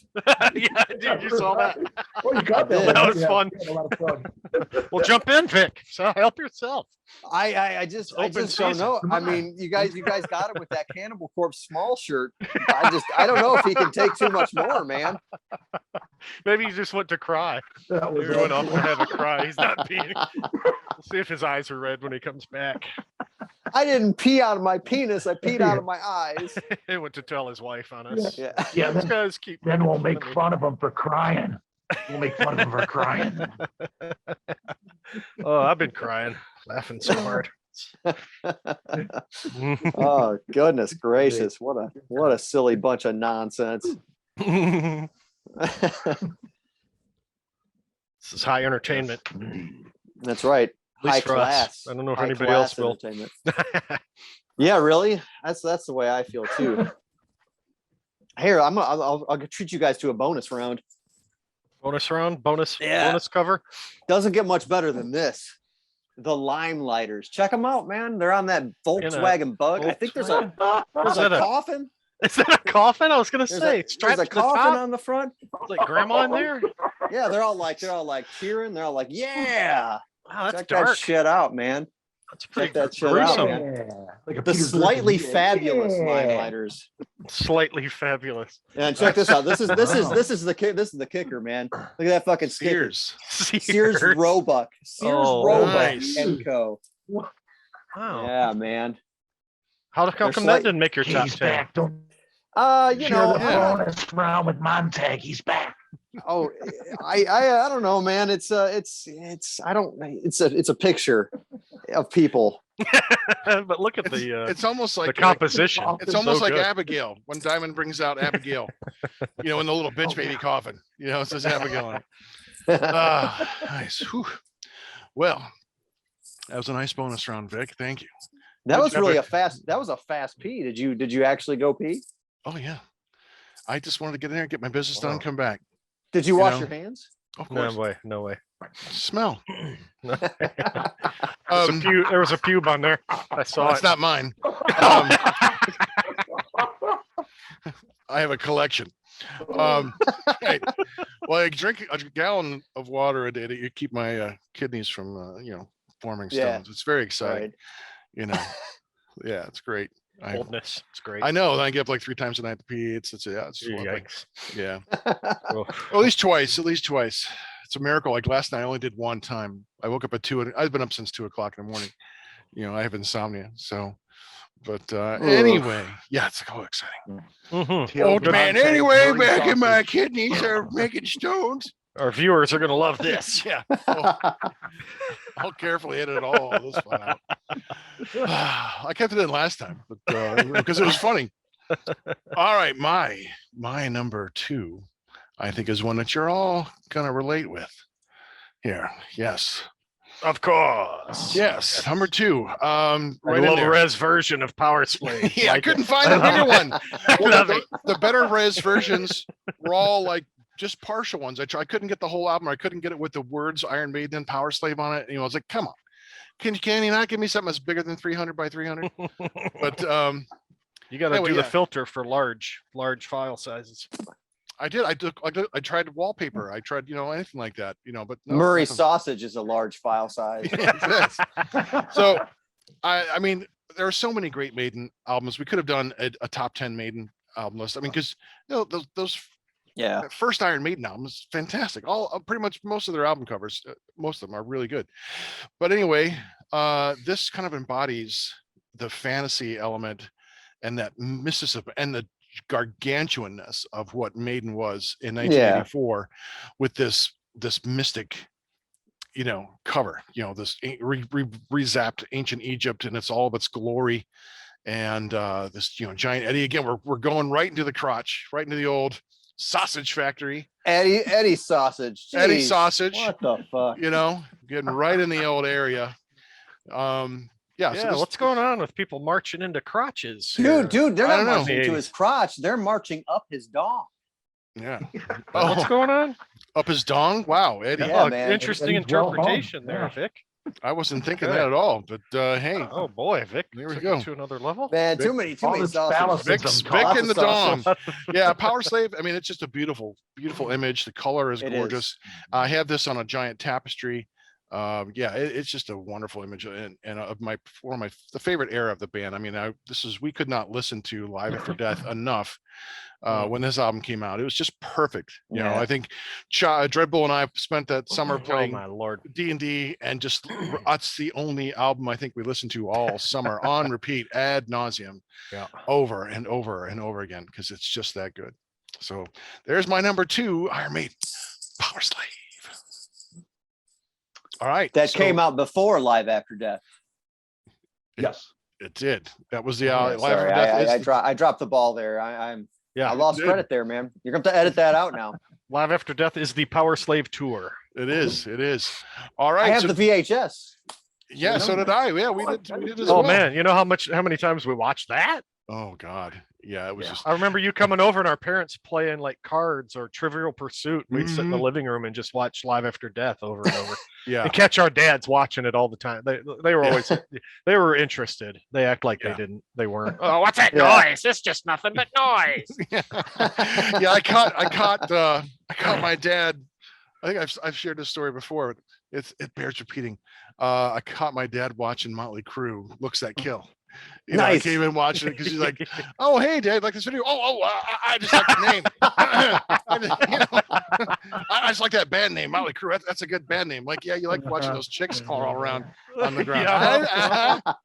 Yeah, dude, you saw that. Oh, you got I did. that. That was Yeah, fun. we had a lot of fun. Well, jump in, Vic. So help yourself. I just Open don't season. know. Come I on. mean, you guys got him with that Cannibal Corpse small shirt. I don't know if he can take too much more, man. Maybe he just went to cry. That He was went off to excellent. have a cry. He's not peeing. We'll see if his eyes are red when he comes back. I didn't pee out of my penis. I peed out of my eyes. He went to tell his wife on us. Yeah. Yeah, These then, guys keep. then we'll making make fun of me. fun of him for crying. We'll make fun of him for crying. Oh, I've been crying, laughing so hard. Oh goodness gracious! What a silly bunch of nonsense. This is high entertainment. That's right. At least High for us. class. I don't know if High anybody else class will. entertainment. Yeah, really. That's the way I feel too. Here, I'll treat you guys to a bonus round. Bonus round, bonus Yeah. bonus cover. Doesn't get much better than this. The Limelighters. Check them out, man. They're on that Volkswagen Bug. I think there's a coffin. Is that a coffin? I was gonna There's say a strapped to the coffin top. on the front. Like grandma in there. Yeah, they're all like cheering. They're all like, yeah. Wow, that's Check dark. that shit out, man. That's pretty that shit out, gruesome. man. Like a The Peter slightly Griffin. fabulous Yeah. Limelighters. Slightly fabulous. And check this out. This is the kicker, man. Look at that fucking sticker. Sears Roebuck. Sears Oh, Roebuck nice. and Co. Wow. Yeah, man. How They're come that slight- didn't make your top He's 10? back. Don't You share know, the bonus round with Montag. He's back. oh, I don't know, man. It's a picture of people. But look at the It's almost like the composition. It's almost so like good. Abigail when Diamond brings out Abigail, in the little bitch baby coffin. It says Abigail on it. Nice. Whew. Well, that was a nice bonus round, Vic. Thank you. That Good was job, really Vic. that was a fast pee. Did you actually go pee? Oh yeah. I just wanted to get in there, get my business done, Wow. come back. Did you You wash know. your hands? Of No course. way, no way. Smell. There was a pube on there. I saw It's it. not mine. I have a collection. Right. Well, I drink a gallon of water a day to keep my kidneys from, forming stones. Yeah. It's very exciting. Right. Yeah, it's great. Boldness. It's great. I know. Then I get up like 3 times a night to pee. It's lovely. Yikes. Yeah. Oof. At least twice. It's a miracle. Like last night, I only did one time. I woke up at 2. I've been up since 2:00 in the morning. I have insomnia. So, but anyway, yeah, it's so exciting. Mhm. Tales Old of man. Montag, Anyway, Murray back in my sausage. kidneys are making stones. Our viewers are gonna love this. Yeah. I'll carefully edit all of this fun out. I kept it in last time, but because it was funny. All right, my number 2, I think, is one that you're all gonna relate with. Here, yes, Of course. yes. Number 2. I Right in love there. res version of Power Slave. Yeah, I Like it. couldn't find a bigger one. Well, love the better res versions were all like just partial ones. I couldn't get the whole album. I couldn't get it with the words Iron Maiden and Power Slave on it. I was like, come on, can you not give me something that's bigger than 300 by 300? But You got to Anyway, do the yeah. filter for large file sizes. I did. I tried wallpaper. I tried, anything like that. But no, Murray nothing. sausage is a large file size. Yes. So, I mean, there are so many great Maiden albums. We could have done a top 10 Maiden album list. I mean, because those Yeah. that first Iron Maiden album is fantastic. All pretty much most of their album covers, most of them are really good. But anyway, this kind of embodies the fantasy element and that mysticism and the gargantuanness of what Maiden was in 1984 with this mystic, cover. This rezapped ancient Egypt and it's all of its glory. And this giant Eddie again. We're going right into the crotch, right into the old sausage factory. Eddie sausage. Eddie Jeez, sausage. What the fuck? Getting right in the old area. Yeah. Yeah, So this, what's going on with people marching into crotches? Dude, they're I not don't know. marching to his crotch. They're marching up his dong. Yeah. What's Oh, going on? up his dong. Wow, Eddie. Yeah, Oh, man. interesting Eddie's well hung. interpretation there, Yeah. Vic. I wasn't thinking Okay. that at all. But hey, Oh boy, Vic. There we took go. it to another level. Man, Vic- too many all this sausages. fallacy. Vic's Some Vic lots in the of sausage. dong. Yeah, Power Slave. I mean, it's just a beautiful image. The color is It is. gorgeous. I have this on a giant tapestry. Yeah, it's just a wonderful image and of the favorite era of the band. I mean, we could not listen to Live After Death enough when this album came out. It was just perfect. Yeah. I think Dreadbull and I spent that summer Oh playing my lord. D&D and just that's the only album I think we listened to all summer on repeat ad nauseum Yeah. over and over and over again because it's just that good. So there's my number 2, Iron Maiden, Power Slave. All right. That so came out before Live After Death. Yes. It did. That was the Yeah, Live sorry, After Death. is I dropped the ball there. I Yeah. lost did. credit there, man. You're going to have to edit that out now. Live After Death is the Power Slave tour. It is. It is. All I right. have So, the VHS. yeah, so did I. Yeah, we did as Oh well. man, you know how many times we watched that? Oh God. Yeah, it was just I remember you coming over and our parents playing like cards or Trivial Pursuit. We'd sit in the living room and just watch Live After Death over and over, yeah. and catch our dads watching it all the time. They were always they were interested. They act like they weren't. Oh, what's that noise? It's just nothing but noise. Yeah, I caught my dad. I think I've shared this story before. It bears repeating. I caught my dad watching Motley Crue. Looks That Kill. You know, I Nice. came in watching it because he's like, "Oh, hey, Dad, like this video? I just like the name. I just like that band name, Motley Crue. That's a good band name. Like, yeah, you like watching those chicks crawl around on the ground.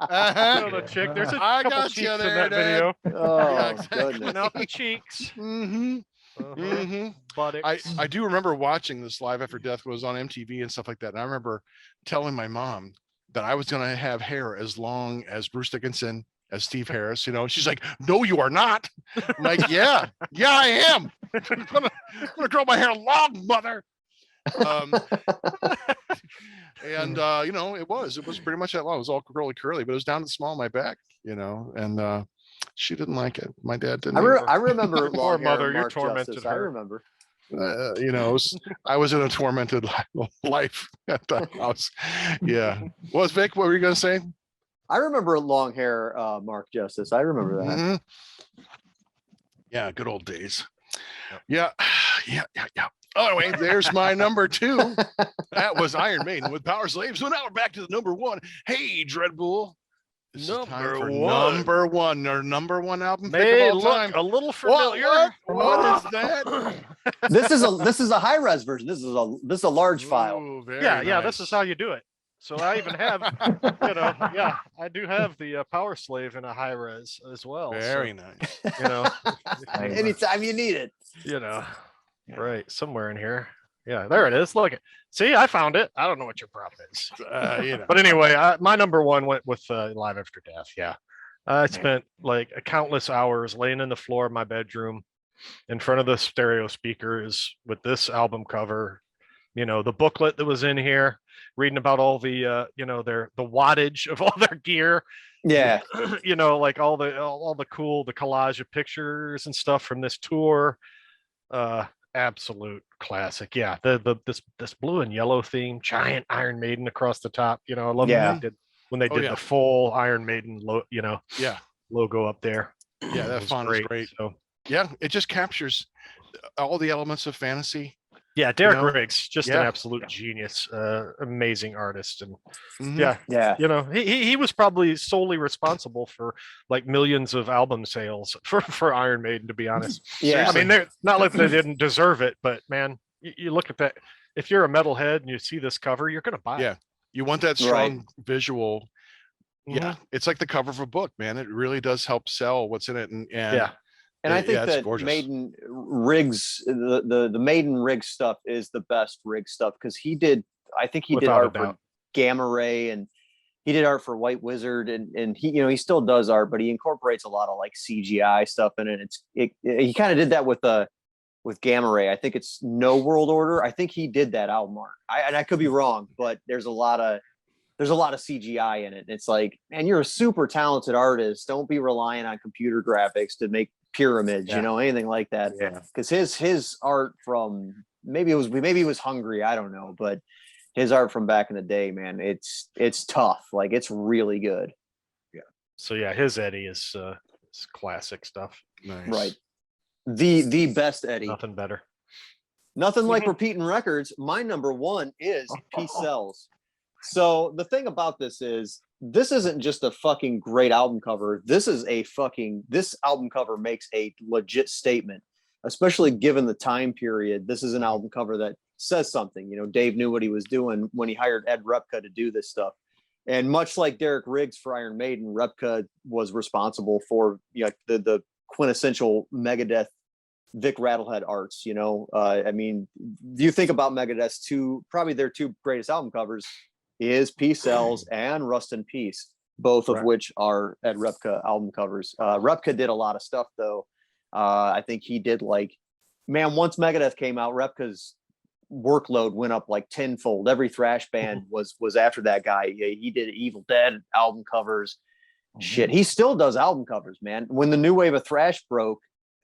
You know, the chick. There's a I couple got cheeks you in there, that Dad. video. Oh, Yeah, exactly. goodness. Coming out the cheeks. Mm-hmm. Mm-hmm. Buttocks. I do remember watching this Live After Death was on MTV and stuff like that. And I remember telling my mom that I was going to have hair as long as Bruce Dickinson, as Steve Harris, you know. She's like, "No, you are not." I'm like, yeah, I am. I'm gonna grow my hair long, mother. And you know, it was pretty much that long. It was all curly, but it was down to the small of my back, you know, and she didn't like it. My dad didn't. I remember Poor long mother, hair you Mark tormented Justice. I her. remember. You know, I was in a tormented life at the house. Yeah. What was Vic? What were you gonna say? I remember long hair Mark Justice. I remember that. Mhm. Yeah, good old days. Yeah. Oh, anyway, there's my number 2. That was Iron Maiden with Power Slave. So now we're back to the number 1. Hey, Dreadbull. This is time for number 1, our number 1 album pick May of all look time. a little familiar. What is that? This is a high res version. This is a large file. Ooh, very Yeah, nice. this is how you do it. So I even have, I do have the Power Slave in a high res as well. Very nice. You know, Anytime you need it. right somewhere in here. Yeah, there it is. Look, see, I found it. I don't know what your problem is, You know. but anyway, my number 1 went with Live After Death. Yeah, I spent like countless hours laying in the floor of my bedroom in front of the stereo speakers with this album cover. You know, the booklet that was in here, reading about all the the wattage of all their gear. Yeah. You know, like all the cool, the collage of pictures and stuff from this tour. Absolute classic. Yeah, this blue and yellow theme, giant Iron Maiden across the top. You know, I love when they did the full Iron Maiden logo up there. Yeah, that font is great. So yeah, it just captures all the elements of fantasy. yeah, Derek Riggs, just an absolute genius, amazing artist, and Yeah. you know, he was probably solely responsible for like millions of album sales for Iron Maiden, to be honest. Yeah. I mean, they're not like they didn't deserve it, but man, you look at that. If you're a metalhead and you see this cover, you're gonna buy it. You want that strong visual. Mhm. Yeah, it's like the cover of a book, man. It really does help sell what's in it, and And I think it's that gorgeous. Maiden Riggs, the Maiden Riggs stuff is the best Riggs stuff because he did Without a art for doubt. Gamma Ray and he did art for White Wizard and he still does art, but he incorporates a lot of like CGI stuff in it. He kind of did that with Gamma Ray. I think it's No World Order. I think he did that album art. I could be wrong, but there's a lot of CGI in it. It's like, man, you're a super talented artist. Don't be relying on computer graphics to make pyramids, anything like that. Yeah. Because his art from maybe it was Hungary, I don't know, but his art from back in the day, man, it's tough. Like it's really good. So yeah, his Eddie is classic stuff. Nice. Right. The best Eddie. Nothing better. Nothing like repeating records. My number 1 is Peace Sells. So the thing about this isn't just a fucking great album cover. This album cover makes a legit statement, especially given the time period. This is an album cover that says something. You know, Dave knew what he was doing when he hired Ed Repka to do this stuff. And much like Derek Riggs for Iron Maiden, Repka was responsible for the quintessential Megadeth Vic Rattlehead arts. I mean, you think about Megadeth's probably their 2 greatest album covers is Peace Sells and Rust in Peace, both of which are Ed Repka album covers. Repka did a lot of stuff though. I think he did once Megadeth came out, Repka's workload went up like tenfold. Every thrash band was after that guy. He did Evil Dead album covers. Shit, he still does album covers, man. When the new wave of thrash broke,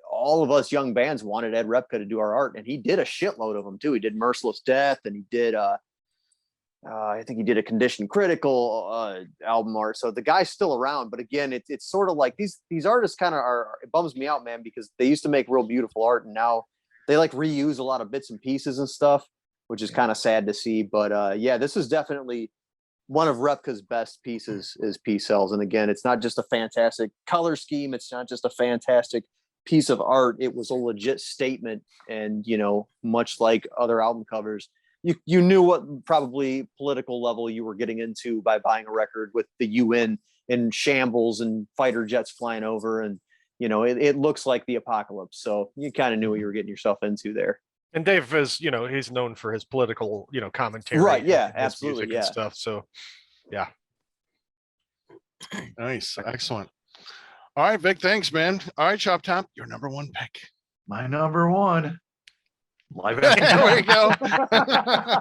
all of us young bands wanted Ed Repka to do our art, and he did a shitload of them too. He did Merciless Death, and he did I think he did a Condition Critical album art. So the guy's still around, but again, it's sort of like these artists kind of are. It bums me out, man, because they used to make real beautiful art, and now they like reuse a lot of bits and pieces and stuff, which is kind of sad to see. But yeah, this is definitely one of Repka's best pieces is Peace Cells. And again, it's not just a fantastic color scheme. It's not just a fantastic piece of art. It was a legit statement. And, you know, much like other album covers, you knew what probably political level you were getting into by buying a record with the UN in shambles and fighter jets flying over. And, you know, it looks like the apocalypse. So you kind of knew what you were getting yourself into there. And Dave is, you know, he's known for his political, you know, commentary. Right, yeah, and his absolutely, music yeah. and stuff. So, yeah. Nice. Excellent. All right, Vic, thanks, man. All right, Chop Top, your number one pick. My number one. Live There we go.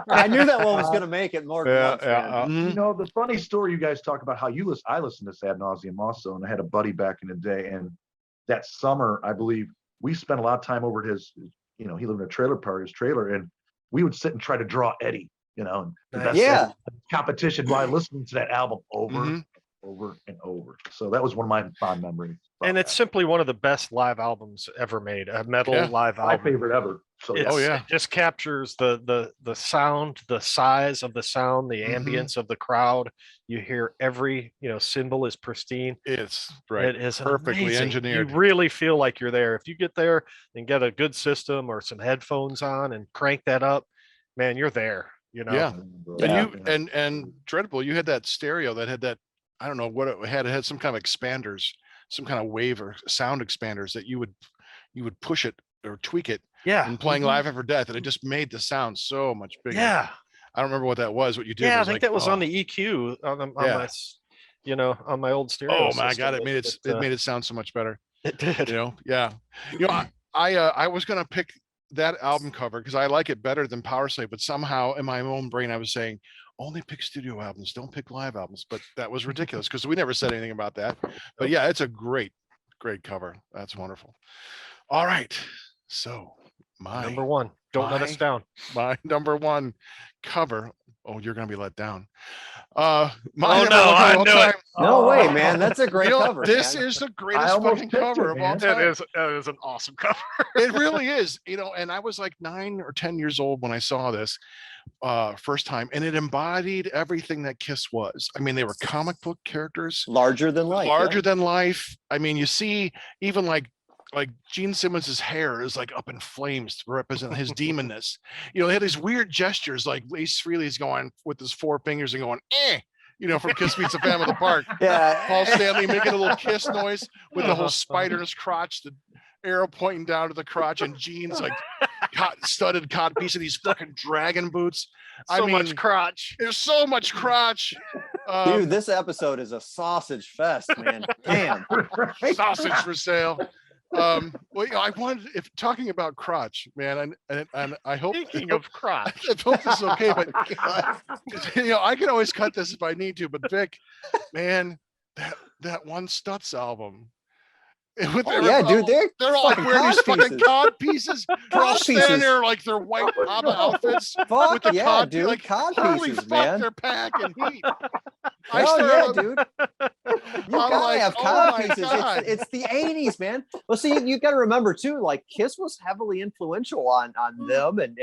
I knew that one was going to make it more than once, man. You know, the funny story you guys talk about how I listened to Ad Nauseam also, and I had a buddy back in the day, and that summer, I believe, we spent a lot of time over at his, you know, he lived in a trailer park, his trailer, and we would sit and try to draw Eddie, you know, and the best Yeah. competition while listening to that album over, Mhm. over and over. So that was one of my fond memories. And it's simply one of the best live albums ever made, a metal Yeah. live my album. favorite ever. So It's, Oh, yeah. It just captures the sound, the size of the sound, the Mhm. ambience of the crowd. You hear every, you know, cymbal is pristine. It's right. It is Perfectly amazing. engineered. You really feel like you're there. If you get there and get a good system or some headphones on and crank that up, man, you're there. You know, Yeah. Yeah. And Dreadbull, you had that stereo that had that, I don't know what it had. It had some kind of expanders, some kind of wave or sound expanders that you would push it or tweak it yeah, and playing Live After Death, and it just made the sound so much bigger. yeah, I don't remember what that was. What you did? yeah. I was think like, that was oh, on the EQ on Yeah. my, you know, on my old stereo. Oh my system. god! It made it. But, It made it sound so much better. It did. You know? Yeah. You know, I was gonna pick that album cover because I like it better than Power Slave, but somehow in my own brain I was saying only pick studio albums, don't pick live albums. But that was ridiculous because we never said anything about that. But yeah, it's a great cover. That's wonderful. All right, so my Number one. Don't let us my- down. my number one cover. Oh, you're gonna be let down. My Oh, number no, one I of all knew it. time. No Oh. way, man. That's a great You know, cover. this man. is the I greatest almost fucking picked cover it, of all man. time. It is an awesome cover. It really is, you know, and I was like 9 or 10 years old when I saw this first time, and it embodied everything that Kiss was. I mean, they were comic book characters, larger than life. larger than life. I mean, you see even like Gene Simmons's hair is like up in flames to represent his demonness. You know, they had these weird gestures like Ace Frehley's going with his 4 fingers and going, eh, you know, from Kiss Meets a Phantom of the Park. Yeah. Paul Stanley making a little kiss noise with the whole spider in his crotch, the arrow pointing down to the crotch, and Gene's like studded codpiece and these fucking dragon boots. I So mean, much crotch. there's so much crotch. Dude, this episode is a sausage fest, man. Damn. Sausage for sale. Well, you know, I wanted, if talking about crotch, man, and I hope Speaking of crotch. I hope this is okay, but you know, I can always cut this if I need to. But Vic, man, that one Stutz album. With Oh, yeah, dude, they're all like fucking wearing these cod fucking pieces. cod pieces. They're all Cod standing pieces. there like their white ABBA outfits with Fuck the yeah, cod, dude. like Cod holy pieces, fuck, man. they're packing heat. I Hell yeah, started- dude. You I'm gotta like, have oh cod my pieces. God. It's the 80s, man. Well, see, you gotta remember too, like Kiss was heavily influential on them and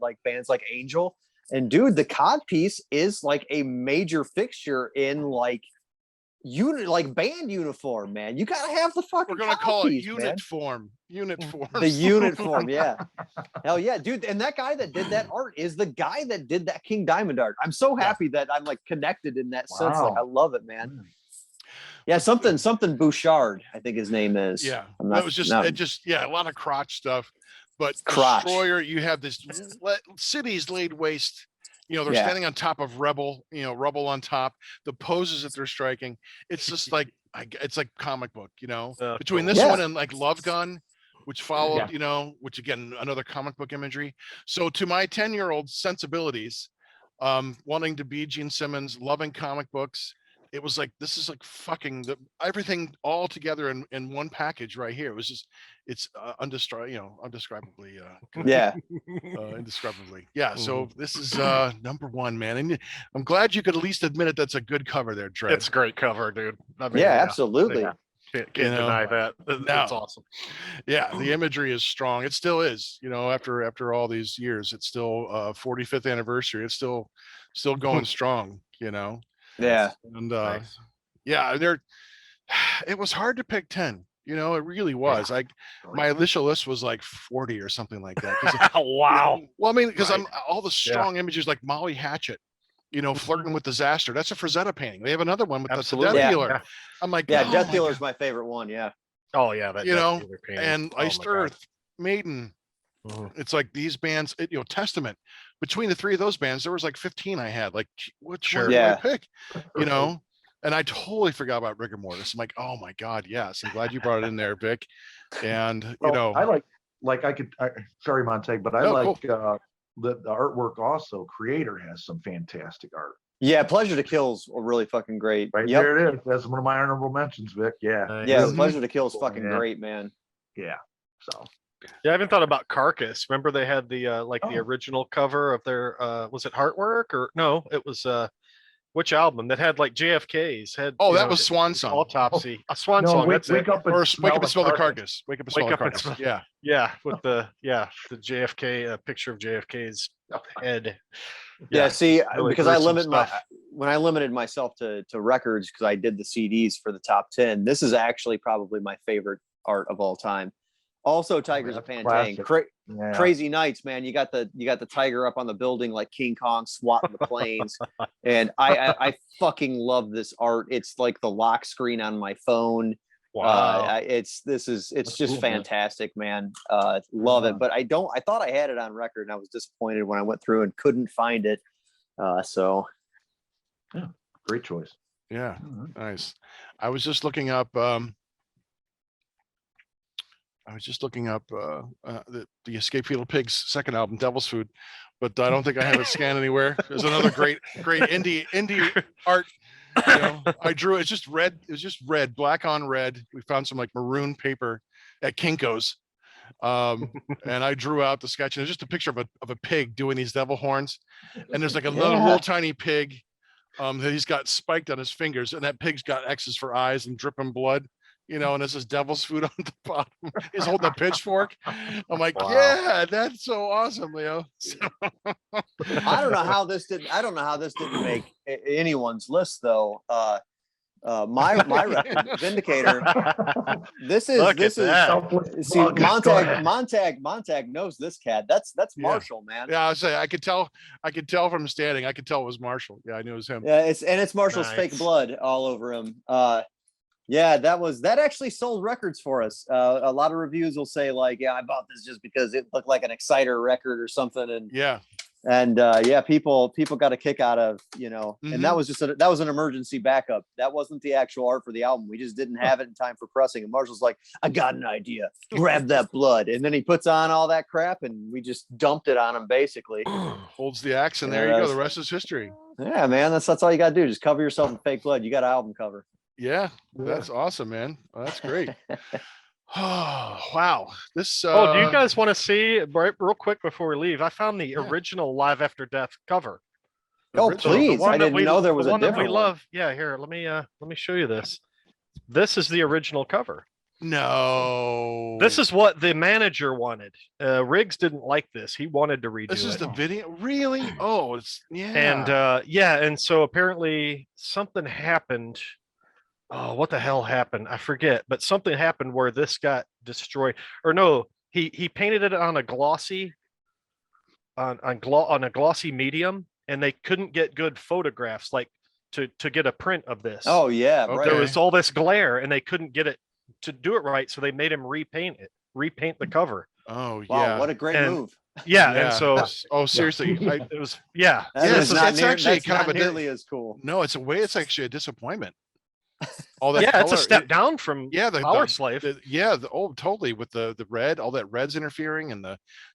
like bands like Angel. And dude, the cod piece is like a major fixture in like band uniform, man. You gotta have the fucking We're gonna cod call it piece, unit man. form. Unit form. The unit form, yeah. Hell yeah, dude. And that guy that did that art is the guy that did that King Diamond art. I'm so happy that I'm like connected in that sense. Like Wow. I love it, man. Yeah, something Bouchard, I think his name is. Yeah, I'm that not, was just not- it. Just a lot of crotch stuff. But Crotch. Destroyer, you have this cities laid waste. You know, they're Yeah. standing on top of Rebel. You know, Rebel on top. The poses that they're striking. It's just like it's like comic book. You know, between this Yeah. one and like Love Gun, which followed. Yeah. You know, which again another comic book imagery. So to my 10-year-old sensibilities, wanting to be Gene Simmons, loving comic books, it was like, this is like fucking everything all together in one package right here. It was just, it's undescribably good. Yeah. Indescribably. Yeah. So Mm-hmm. this is number one, man. And I'm glad you could at least admit it. That's a good cover there, Dread. It's a great cover, dude. I mean, Yeah, absolutely. yeah. Can't You know, deny that. It's no. awesome. Yeah, the imagery is strong. It still is, after all these years, it's still 45th anniversary. It's still going strong, Yeah. And Nice. yeah, it was hard to pick 10. It really was. My initial list was like 40 or something like that. 'Cause, Wow. well, I mean, because Right. I'm all the strong images like Molly Hatchet, flirting with disaster. That's a Frazetta painting. They have another one with the Absolutely. Death Yeah. Dealer. I'm like, Yeah, oh Death my Dealer's God. my favorite one. Yeah. Oh yeah, that Death Dealer painting. And Oh, Iced my God. Earth, Maiden. Mhm. It's like these bands, Testament. Between the three of those bands, there was like 15 I had. Like, which Sure. one do I Yeah. pick? And I totally forgot about Rigor Mortis. I'm like, oh my God, yes. I'm glad you brought it in there, Vic. And I sorry, Montag, but I No, like cool. the artwork also. Creator has some fantastic art. Yeah. Pleasure to Kill's really fucking great. Right Yep. there it is. That's one of my honorable mentions, Vic. Yeah. Nice. Yeah. Mhm. Pleasure to Kill is fucking Yeah. great, man. Yeah. So Yeah, I haven't thought about Carcass. Remember they had the the Oh. original cover of their was it Heartwork or no? It was which album that had like JFK's had. Oh, you that know, was Swan Song. Autopsy. A Swan no, Song. wake, That's wake it. up and Or Wake Up and Smell the carcass. Carcass. Wake Up and Smell Wake the Up and Carcass. Smell- Yeah. Yeah, with the JFK picture of JFK's head. Yeah. See, really because I gruesome limit stuff. when I limited myself to records because I did the CDs for the top 10. This is actually probably my favorite art of all time. Also, Tigers of that's Pantang. classic. Yeah. Crazy Nights, man. You got the tiger up on the building like King Kong swatting the planes, and I fucking love this art. It's like the lock screen on my phone. Wow. It's just cool, man. fantastic, man. Love it, but I thought I had it on record, and I was disappointed when I went through and couldn't find it. So Great choice. Yeah. Mhm. Nice. I was just looking up the Escape Field Pigs second album, Devil's Food, but I don't think I have it scanned anywhere. There's another great indie art. I drew it's just red. It was just red, black on red. We found some like maroon paper at Kinko's. And I drew out the sketch, and it's just a picture of a pig doing these devil horns. And there's like a little tiny pig that he's got spiked on his fingers, and that pig's got X's for eyes and dripping blood. And this is Devil's Food on the bottom. He's holding a pitchfork. I'm like, Wow. yeah, that's so awesome, Leo. I don't know how this didn't make anyone's list though. My record, Vindicator. This is Look this at is that. see Montag knows this cat. That's Yeah. Marshall, man. Yeah, I say I could tell from standing. I could tell it was Marshall. Yeah, I knew it was him. Yeah, it's Marshall's fake Nice. blood all over him. Yeah, that actually sold records for us. A lot of reviews will say like, yeah, I bought this just because it looked like an Exciter record or something, Yeah. and yeah, people got a kick out of, and that was that was an emergency backup. That wasn't the actual art for the album. We just didn't have it in time for pressing. And Marshall's like, I got an idea. Grab that blood, and then he puts on all that crap, and we just dumped it on him basically. Holds the axe, and Yeah, there you go. that's- The rest is history. Yeah, man, that's all you got to do. Just cover yourself in fake blood. You got an album cover. Yeah, that's awesome, man. Well, that's great. Oh, wow. This Do you guys want to see real quick before we leave? I found the Yeah. original Live After Death cover. Oh, original- please! one I that didn't know there was the a one that we different one. love. Yeah, here, let me show you this. This is the original cover. No. This is what the manager wanted. Riggs didn't like this. He wanted to redo This is it. the video. Really? Oh, it's yeah. And so apparently something happened. Oh, what the hell happened? I forget, but something happened where this got destroyed. Or no, he painted it on a glossy on a glossy medium, and they couldn't get good photographs like to get a print of this. Oh yeah, Okay. right. There was all this glare, and they couldn't get it to do it right, so they made him repaint the cover. Oh Wow, yeah. what a great And- move! Yeah, and so oh seriously. it was yeah. That Yeah, is it's not actually that's kind of not a nearly as cool. No, it's actually a disappointment. all that Yeah, it's a color. step down from the Power Slave. totally with the red, all that red's interfering and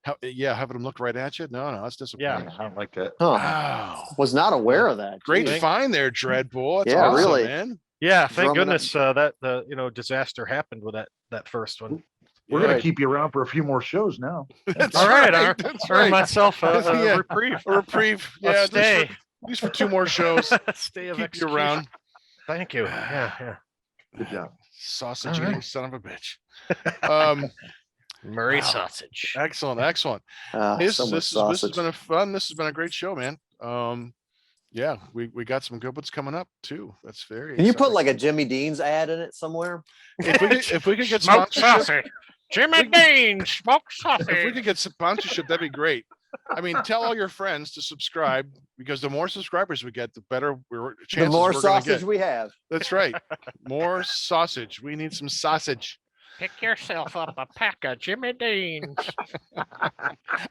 having them look right at you. No, that's disappointing. I don't like that. Huh. Wow. Was not aware of that. Great Jeez. find there, Dreadbull. That's Yeah, awesome, really. man. Yeah, thank Drumming goodness that the disaster happened with that first one. We're gonna Right. keep you around for a few more shows now. That's All right, That's earn right. myself a Yeah. reprieve. A reprieve. A Yeah, stay. at least for 2 more shows. Stay of Keep you execution. around. Thank you. Yeah. Good job. Sausage All eating right. son of a bitch. Murray Wow. sausage. Excellent. This So much has sausage. been this has been a great show, man. Yeah, we got some good ones coming up too. That's very Can you put exciting. like a Jimmy Dean's ad in it somewhere? if we could get Smoked sponsorship, sausage. Jimmy Dean, smoked if we sausage. could get sponsorship, that'd be great. I mean, tell all your friends to subscribe because the more subscribers we get, the better chances The more we're gonna sausage get. we have. That's right. More sausage. We need some sausage. Pick yourself up a pack of Jimmy Deans.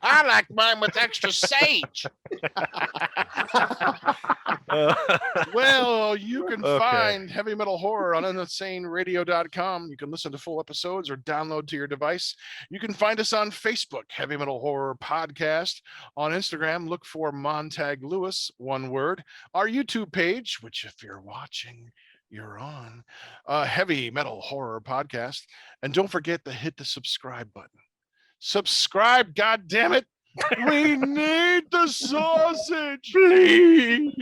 I like mine with extra sage. Well, you can Okay. find heavy metal horror on insaneradio.com. You can listen to full episodes or download to your device. You can find us on Facebook, Heavy Metal Horror Podcast. On Instagram, look for Montag Lewis, one word. Our YouTube page, which if you're watching, you're on, Heavy Metal Horror Podcast. And don't forget to hit the subscribe button. Subscribe, God damn it. We need the sausage, please.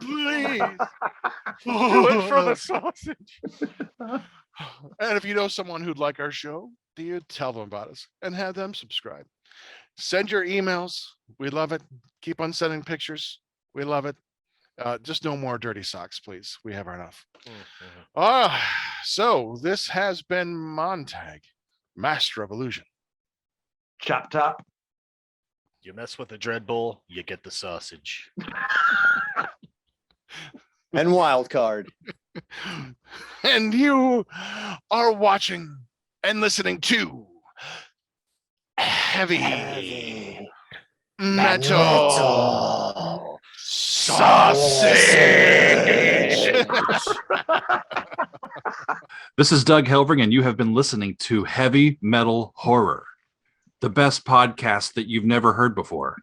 Please. Do it for the sausage. And if you know someone who'd like our show, do you tell them about us and have them subscribe? Send your emails. We love it. Keep on sending pictures. We love it. Just no more dirty socks, please. We have enough. So this has been Montag, Master of Illusion. Chop top. You mess with the Dreadbull, you get the sausage. And Wildcard. And you are watching and listening to Heavy Metal Sausage. This is Doug Helvering, and you have been listening to Heavy Metal Horror, the best podcast that you've never heard before.